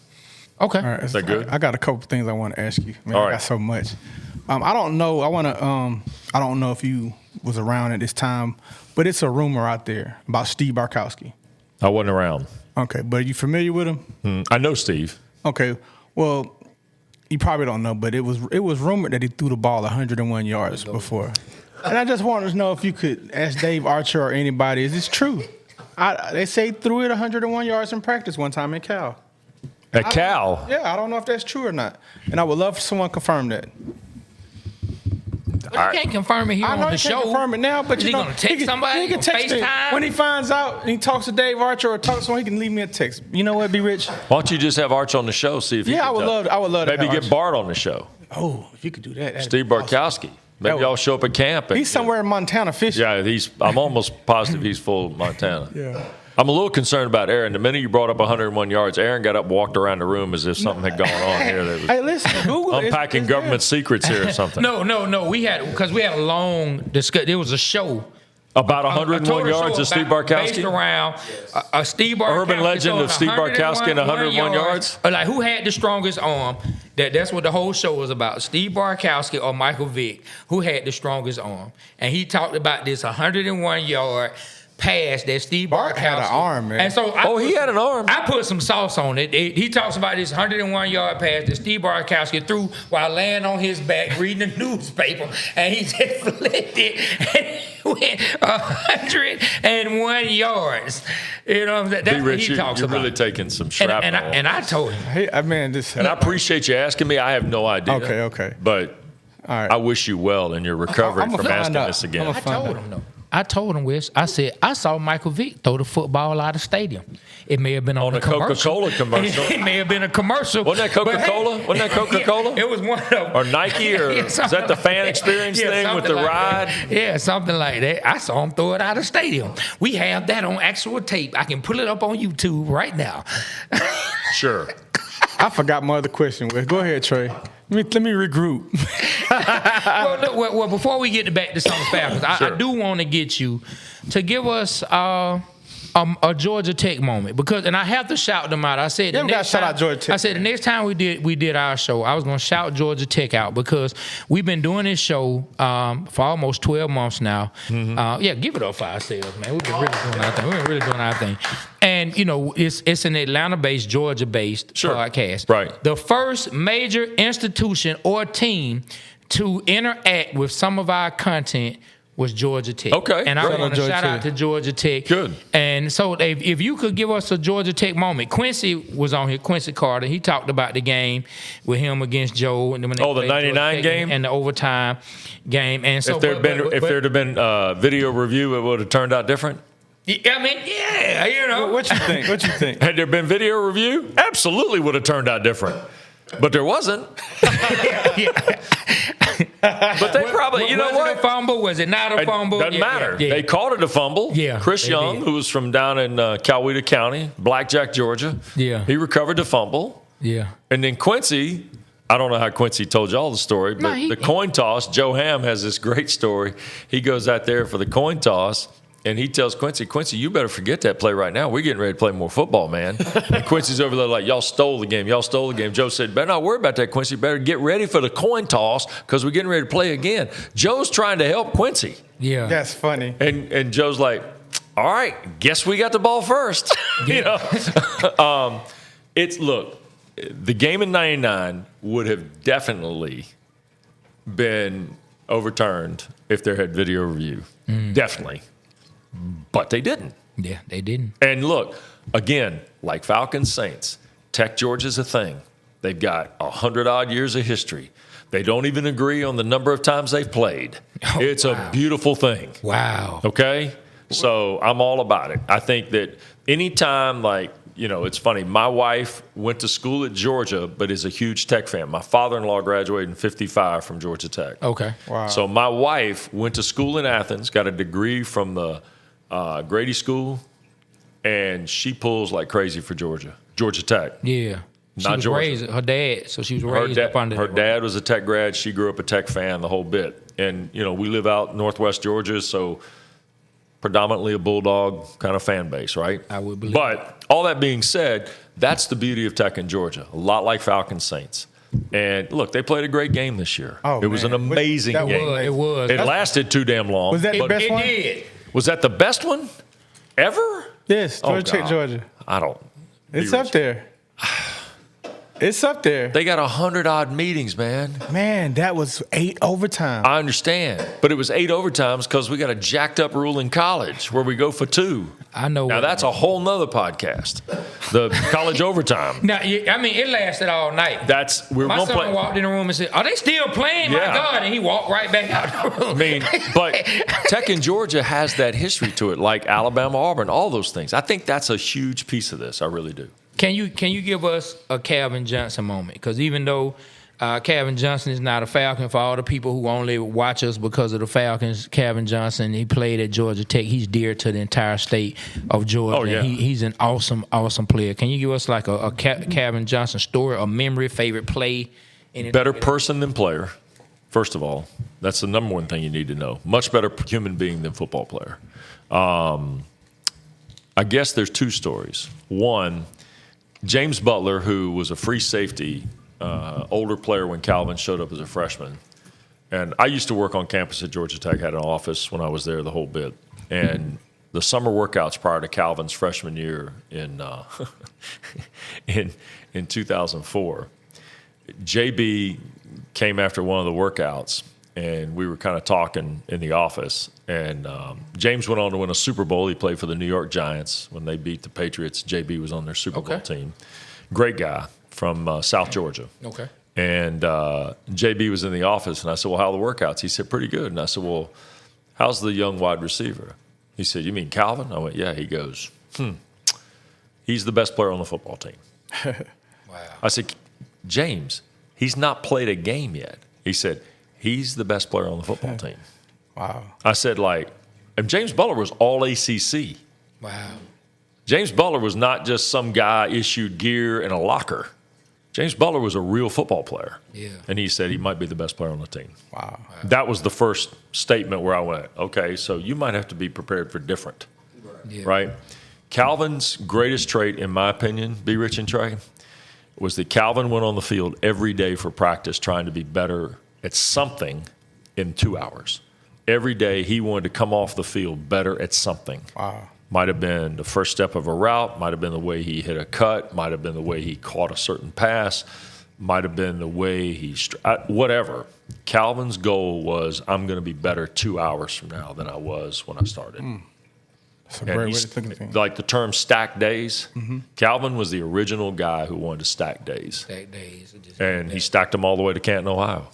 Okay. All right, is that good? I got a couple things I want to ask you. Man, all right. I got so much. I don't know. I don't know if you was around at this time, but it's a rumor out there about Steve Bartkowski. I wasn't around. Okay, but are you familiar with him? I know Steve. Okay, well, you probably don't know, but it was rumored that he threw the ball 101 yards before. And I just wanted to know if you could ask Dave Archer or anybody, is this true? They say he threw it 101 yards in practice one time in Cal. At Cal? Yeah, I don't know if that's true or not. And I would love for someone to confirm that. can't confirm it here I know on the he can't show. confirm it now, but Is you he know, gonna text somebody? He can text me. FaceTime? When he finds out and he talks to Dave Archer or talks to someone, he can leave me a text. You know what, Be Rich? Why don't you just have Arch on the show? See if I would love to. Maybe have get Archer. Bart on the show. Oh, if you could do that. Steve Bartkowski. Maybe y'all show up at camp. He's somewhere in Montana fishing. Yeah, I'm almost positive he's full of Montana. Yeah. I'm a little concerned about Aaron. The minute you brought up 101 yards, Aaron got up, walked around the room as if something had gone on here. That was Hey, listen, Google unpacking government secrets here or something. No. We had a long discussion. There was a show about 101 yards of Steve Bartkowski. Based around Steve Bartkowski. Urban legend of Steve Bartkowski and 101 yards. Like who had the strongest arm? That's what the whole show was about. Steve Bartkowski or Michael Vick, who had the strongest arm? And he talked about this 101-yard pass that Steve Bart Bartkowski had an arm, man. And so he had an arm. I put some sauce on it. He talks about this 101-yard pass that Steve Bartkowski threw while laying on his back reading the newspaper, and he just flipped it and went 101 yards. You know, that's what he talks you're about. really taking some shrapnel. And I told him. Hey, I appreciate you asking me. I have no idea. Okay. But all right. I wish you well in your recovery from asking this again. I told him, Wes, I said, I saw Michael Vick throw the football out of the stadium. It may have been on a Coca-Cola commercial. It may have been a commercial. Wasn't that Coca-Cola? Wasn't that Coca-Cola? It was one of them. Or Nike? Or is that the fan experience thing with the ride? Yeah, something like that. I saw him throw it out of the stadium. We have that on actual tape. I can pull it up on YouTube right now. Sure. I forgot my other question. Go ahead, Trey. Let me regroup. Well, before we get back to some Falcons, sure. I do want to get you to give us a Georgia Tech moment and I have to shout them out. I said the next time, out Georgia Tech. I said the next time we did our show, I was going to shout Georgia Tech out because we've been doing this show for almost 12 months now. Mm-hmm. Give it up for ourselves, man. We've been really doing our thing. And, you know, it's an Atlanta-based, Georgia-based podcast. Right. The first major institution or team to interact with some of our content was Georgia Tech. Okay. And I want to shout out to Georgia Tech. Good. And so if you could give us a Georgia Tech moment. Quincy was on here, Quincy Carter. He talked about the game with him against Joe. And when the 99 game? And the overtime game. And so if there'd have been video review, it would have turned out different? I mean, yeah, you know. What you think? Had there been video review? Absolutely would have turned out different. But there wasn't. But they probably, you know what? Was it a fumble? Was it not a fumble? Doesn't matter. Yeah. They called it a fumble. Yeah, Chris Young, who was from down in Coweta County, Blackjack, Georgia. Yeah. He recovered the fumble. Yeah. And then Quincy, I don't know how Quincy told y'all the story, but the coin toss, Joe Ham has this great story. He goes out there for the coin toss. And he tells Quincy, you better forget that play right now. We're getting ready to play more football, man. And Quincy's over there like, y'all stole the game. Joe said, better not worry about that, Quincy. Better get ready for the coin toss because we're getting ready to play again. Joe's trying to help Quincy. Yeah. That's funny. And Joe's like, all right, guess we got the ball first. You know? Look, the game in 99 would have definitely been overturned if there had video review. Definitely. But they didn't. Yeah, they didn't. And look, again, like Falcons Saints, Tech Georgia's a thing. They've got 100-odd years of history. They don't even agree on the number of times they've played. It's a beautiful thing. Wow. Okay? So I'm all about it. I think that anytime, it's funny. My wife went to school at Georgia, but is a huge Tech fan. My father-in-law graduated in 55 from Georgia Tech. Okay. Wow. So my wife went to school in Athens, got a degree from the Grady School, and she pulls like crazy for Georgia Tech. Yeah. She Not was Georgia. raised, her dad, so she was raised up under her dad was a Tech grad. She grew up a Tech fan, the whole bit. And, we live out northwest Georgia, so predominantly a Bulldog kind of fan base, right? I would believe. But all that being said, that's the beauty of Tech in Georgia. A lot like Falcons Saints. And look, they played a great game this year. Oh, it was an amazing game. It was. It lasted too damn long. Was that the best one? It did. Was that the best one ever? Yes, Georgia Tech, God. Georgia. I don't. It's up there. It's up there. They got 100-odd meetings, man. Man, that was 8 overtime. I understand. But it was 8 overtimes because we got a jacked up rule in college where we go for 2. I know. Now, that's a whole nother podcast. The college overtime. Now, I mean, it lasted all night. My son walked in the room and said, "Are they still playing? Yeah. My God!" And he walked right back out the room. I mean, but Tech in Georgia has that history to it, like Alabama, Auburn, all those things. I think that's a huge piece of this. I really do. Can you give us a Calvin Johnson moment? Because even though Calvin Johnson is not a Falcon, for all the people who only watch us because of the Falcons, Calvin Johnson, he played at Georgia Tech. He's dear to the entire state of Georgia. Oh, yeah. He's an awesome, awesome player. Can you give us like a Calvin Johnson story, a memory, favorite play? Better person than player, first of all. That's the number one thing you need to know. Much better human being than football player. I guess there's 2 stories. One, James Butler, who was a free safety, older player when Calvin showed up as a freshman. And I used to work on campus at Georgia Tech, had an office when I was there the whole bit. And the summer workouts prior to Calvin's freshman year in 2004, JB came after one of the workouts, and we were kind of talking in the office. And James went on to win a Super Bowl. He played for the New York Giants. When they beat the Patriots, JB was on their Super Bowl team. Great guy from South Georgia. Okay. And JB was in the office, and I said, "Well, how are the workouts?" He said, "Pretty good." And I said, "Well, how's the young wide receiver?" He said, "You mean Calvin?" I went, "Yeah." He goes, "He's the best player on the football team." Wow. I said, "James, he's not played a game yet." He said, "He's the best player on the football team." Wow. I said, and James Butler was all ACC. Wow. James Butler was not just some guy issued gear in a locker. James Butler was a real football player. Yeah. And he said he might be the best player on the team. Wow. That was the first statement where I went, okay, so you might have to be prepared for different. Yeah. Right? Calvin's greatest trait, in my opinion, B. Rich and Trey, was that Calvin went on the field every day for practice trying to be better at something in 2 hours. Every day he wanted to come off the field better at something. Wow. Might have been the first step of a route, might have been the way he hit a cut, might have been the way he caught a certain pass, might have been the way he whatever. Calvin's goal was, I'm going to be better 2 hours from now than I was when I started. That's a great way to think of things. Like the term stack days, Calvin was the original guy who wanted to stack days. Stack days. And he stacked them all the way to Canton, Ohio.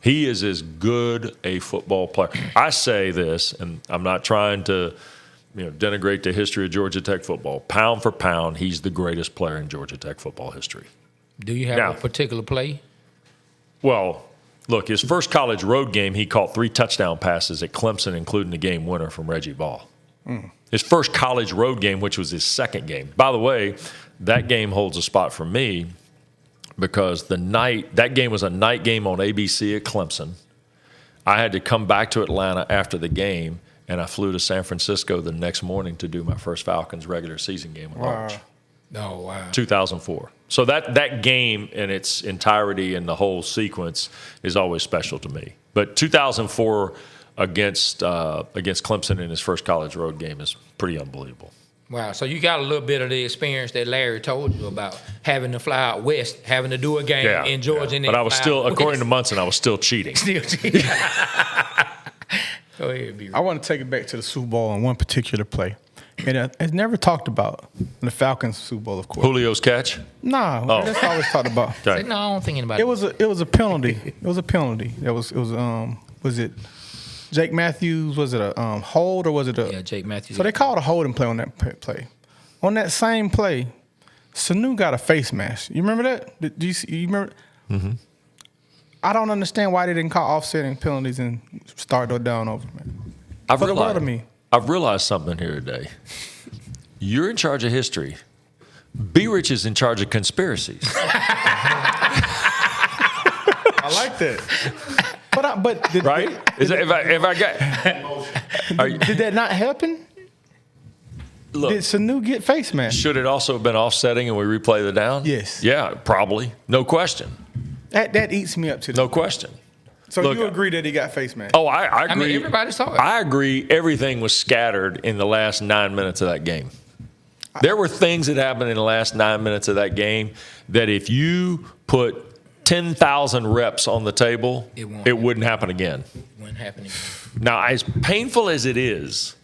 He is as good a football player. I say this, and I'm not trying to denigrate the history of Georgia Tech football. Pound for pound, he's the greatest player in Georgia Tech football history. Do you have a particular play? Well, look, his first college road game, he caught 3 touchdown passes at Clemson, including the game winner from Reggie Ball. His first college road game, which was his second game. By the way, that game holds a spot for me because that game was a night game on ABC at Clemson. I had to come back to Atlanta after the game, and I flew to San Francisco the next morning to do my first Falcons regular season game in March. Oh, wow. 2004. So that game in its entirety and the whole sequence is always special to me. But 2004 against Clemson in his first college road game is pretty unbelievable. Wow. So you got a little bit of the experience that Larry told you about having to fly out west, having to do a game in Georgia. And but I was still, according to Munson, I was still cheating. Still cheating. Go ahead, B. I want to take it back to the Super Bowl on one particular play. And it's never talked about in the Falcons Super Bowl, of course. Julio's catch? No, that's always talked about. Okay. No, I don't think about it. It was a penalty. It was a penalty. Was it Jake Matthews? Was it a hold or was it a? Yeah, Jake Matthews. So they called a holding play on that play. On that same play, Sanu got a face mask. You remember that? Do you remember? Mm-hmm. I don't understand why they didn't call offsetting penalties and start those down over, man. I've realized something here today. You're in charge of history. B. Rich is in charge of conspiracies. I like that. But right? Did that not happen? Look, did Sanu get face mask? Should it also have been offsetting and we replay the down? Yes. Yeah, probably. No question. That eats me up to no question. So you agree that he got face mask? Oh, I agree. I mean, everybody saw it. I agree everything was scattered in the last 9 minutes of that game. There were things that happened in the last 9 minutes of that game that if you put 10,000 reps on the table, it wouldn't happen again. It wouldn't happen again. Now, as painful as it is,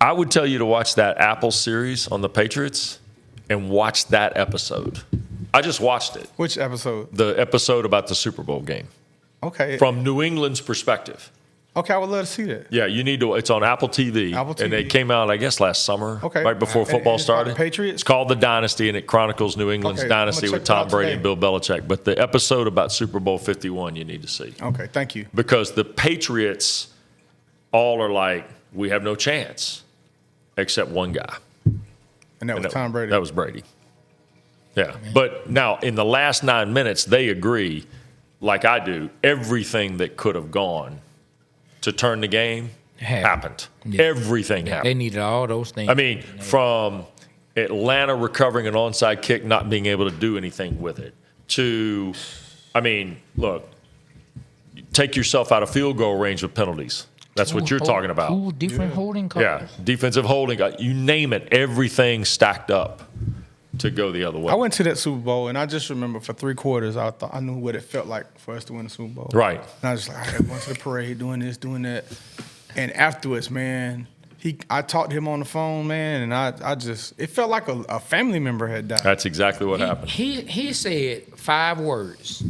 I would tell you to watch that Apple series on the Patriots and watch that episode. I just watched it. Which episode? The episode about the Super Bowl game. Okay. From New England's perspective. Okay, I would love to see that. Yeah, you need to. It's on Apple TV. Apple TV. And it came out, I guess, last summer, okay. right before football started. Patriots? It's called The Dynasty, and it chronicles New England's dynasty with Tom Brady and Bill Belichick. But the episode about Super Bowl 51 you need to see. Okay, thank you. Because the Patriots all are like, we have no chance, except one guy. And that was Tom Brady. That was Brady. Yeah. But now, in the last 9 minutes, they agree, like I do, everything that could have gone to turn the game happened. Yeah. Everything happened. They needed all those things. I mean, from Atlanta recovering an onside kick, not being able to do anything with it, to, I mean, look, take yourself out of field goal range with penalties. That's what you're talking about. 2 different holding calls. Yeah, defensive holding, you name it, everything stacked up to go the other way. I went to that Super Bowl, and I just remember for 3 quarters, I thought I knew what it felt like for us to win the Super Bowl. Right. And I was just like, I went to the parade, doing this, doing that. And afterwards, man, I talked to him on the phone, man, and I just, it felt like a family member had died. That's exactly what happened. He said 5 words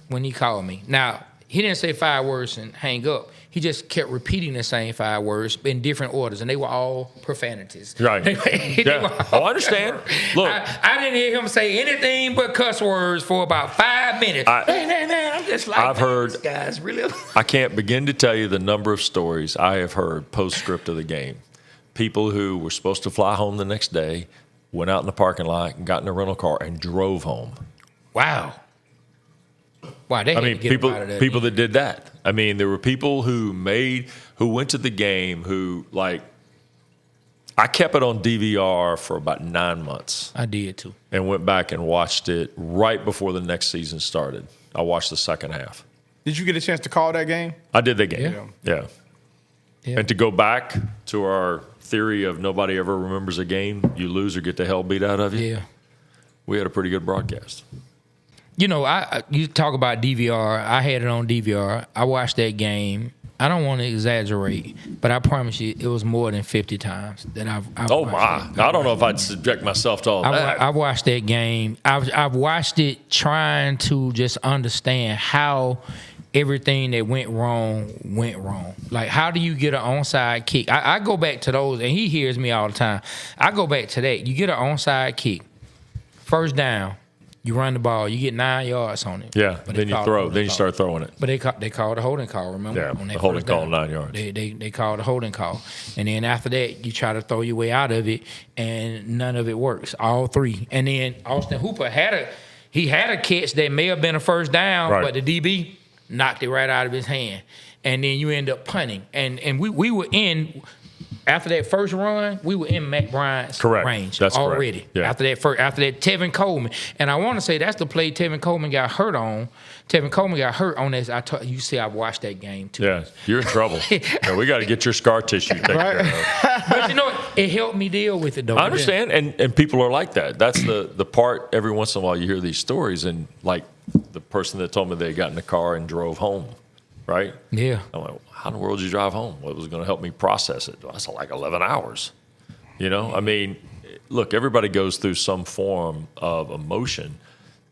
when he called me. Now, he didn't say 5 words and hang up. He just kept repeating the same 5 words in different orders, and they were all profanities. Right. I understand. Look, I didn't hear him say anything but cuss words for about 5 minutes. I'm just like, I've heard, this guy's really. I can't begin to tell you the number of stories I have heard postscript of the game. People who were supposed to fly home the next day went out in the parking lot and got in a rental car and drove home. Wow. Wow, they people that did that. I mean, there were people who went to the game who, like, I kept it on DVR for about 9 months. I did too. And went back and watched it right before the next season started. I watched the second half. Did you get a chance to call that game? I did that game. Yeah. And to go back to our theory of nobody ever remembers a game you lose or get the hell beat out of you. Yeah. We had a pretty good broadcast. You know, you talk about DVR. I had it on DVR. I watched that game. I don't want to exaggerate, but I promise you, it was more than 50 times that I've oh my! I don't know if I'd subject myself to all that. I watched that game. I've watched it trying to just understand how everything that went wrong. Like, how do you get an onside kick? I go back to those, and he hears me all the time. I go back to that. You get an onside kick, first down. You run the ball, you get 9 yards on it. Yeah, then you throw. Then you start throwing it. But they called a holding call, remember? Yeah, the holding call 9 yards. They called a holding call. And then after that, you try to throw your way out of it, and none of it works, all 3. And then Austin Hooper had a catch that may have been a first down, but the DB knocked it right out of his hand. And then you end up punting. And we were in... After that first run, we were in Matt Bryant's range already. Correct. Yeah. After that, Tevin Coleman, and I want to say that's the play Tevin Coleman got hurt on. Tevin Coleman got hurt on this. You see, I watched that game too. Yeah, you're in trouble. Yeah, we got to get your scar tissue taken care of. But you know what? It helped me deal with it though. I understand, and people are like that. That's the part. Every once in a while, you hear these stories, and like the person that told me they got in the car and drove home. Right? Yeah. I'm like, how in the world did you drive home? What was going to help me process it? That's like 11 hours. You know? I mean, look, everybody goes through some form of emotion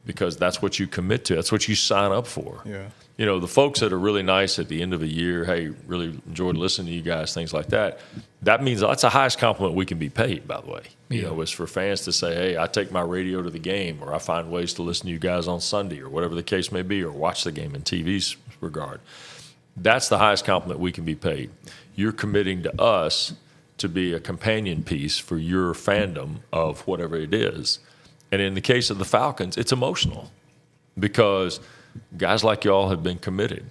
because that's what you commit to. That's what you sign up for. Yeah. You know, the folks that are really nice at the end of a year, hey, really enjoyed listening to you guys, things like that. That means that's the highest compliment we can be paid, by the way. Yeah. You know, is for fans to say, hey, I take my radio to the game, or I find ways to listen to you guys on Sunday, or whatever the case may be, or watch the game in TV's regard. That's the highest compliment we can be paid. You're committing to us to be a companion piece for your fandom of whatever it is. And in the case of the Falcons, it's emotional because guys like y'all have been committed.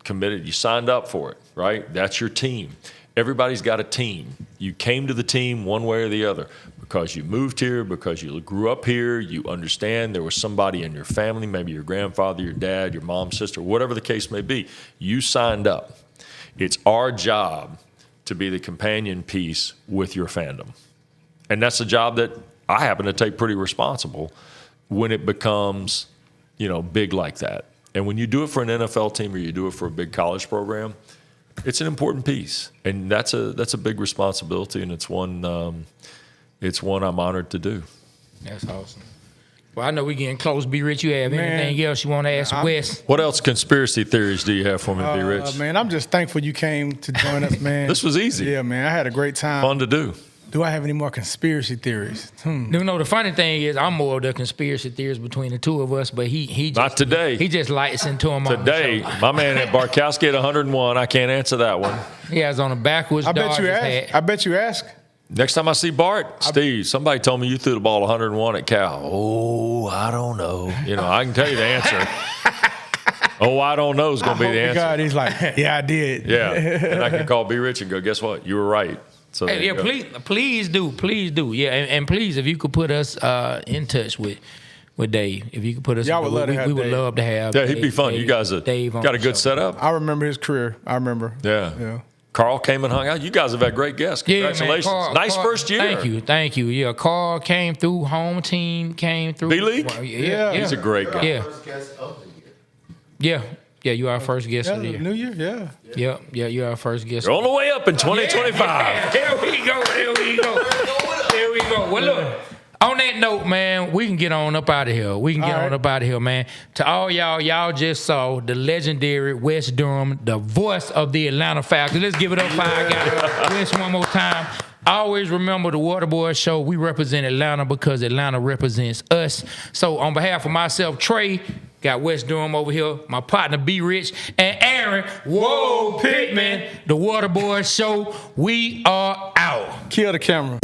You signed up for it, right? That's your team. Everybody's got a team. You came to the team one way or the other because you moved here, because you grew up here, you understand there was somebody in your family, maybe your grandfather, your dad, your mom, sister, whatever the case may be. You signed up. It's our job to be the companion piece with your fandom. And that's a job that I happen to take pretty responsible when it becomes, big like that. And when you do it for an NFL team or you do it for a big college program, it's an important piece. And that's a big responsibility, and it's one I'm honored to do. That's awesome. Well, I know we're getting close. B. Rich, you have anything else you want to ask Wes? What else conspiracy theories do you have for me, B. Rich? Man, I'm just thankful you came to join us, man. This was easy. Yeah, man, I had a great time. Fun to do. Do I have any more conspiracy theories? The funny thing is, I'm more of the conspiracy theories between the two of us, but he just, not today. He just lights into them today. On the show. My man at Barkowski at 101. I can't answer that one. He has on a backwards. I bet you ask. Next time I see Bart, Steve, somebody told me you threw the ball 101 at Cal. Oh, I don't know. I can tell you the answer. Oh, I don't know is going to be the answer. God, he's like, yeah, I did. Yeah, and I can call B. Rich and go, guess what? You were right. So please do. Yeah, and please, if you could put us in touch with Dave, if you could put us, y'all would love to have we would Dave. Love to have. Yeah, he'd be fun. You guys got a good setup. I remember his career. I remember. Yeah. Carl came and hung out. You guys have had great guests. Congratulations. Yeah, man, nice first year. Thank you. Yeah, Carl came through. Home team came through. B-League? Yeah. He's a great guy. Yeah. Yeah, you are our first guest of the year. New Year, yeah. Yeah, you are our first guest. You're on the way up in 2025. There we go. Well, look, on that note, man, we can get on up out of here. Man. To all y'all just saw the legendary Wes Durham, the voice of the Atlanta Falcons. Let's give it up for our guy, Wes, one more time. Always remember the Waterboyz Show. We represent Atlanta because Atlanta represents us. So on behalf of myself, Trey, got Wes Durham over here, my partner B. Rich, and Aaron, Pittman, the Waterboyz Show. We are out. Kill the camera.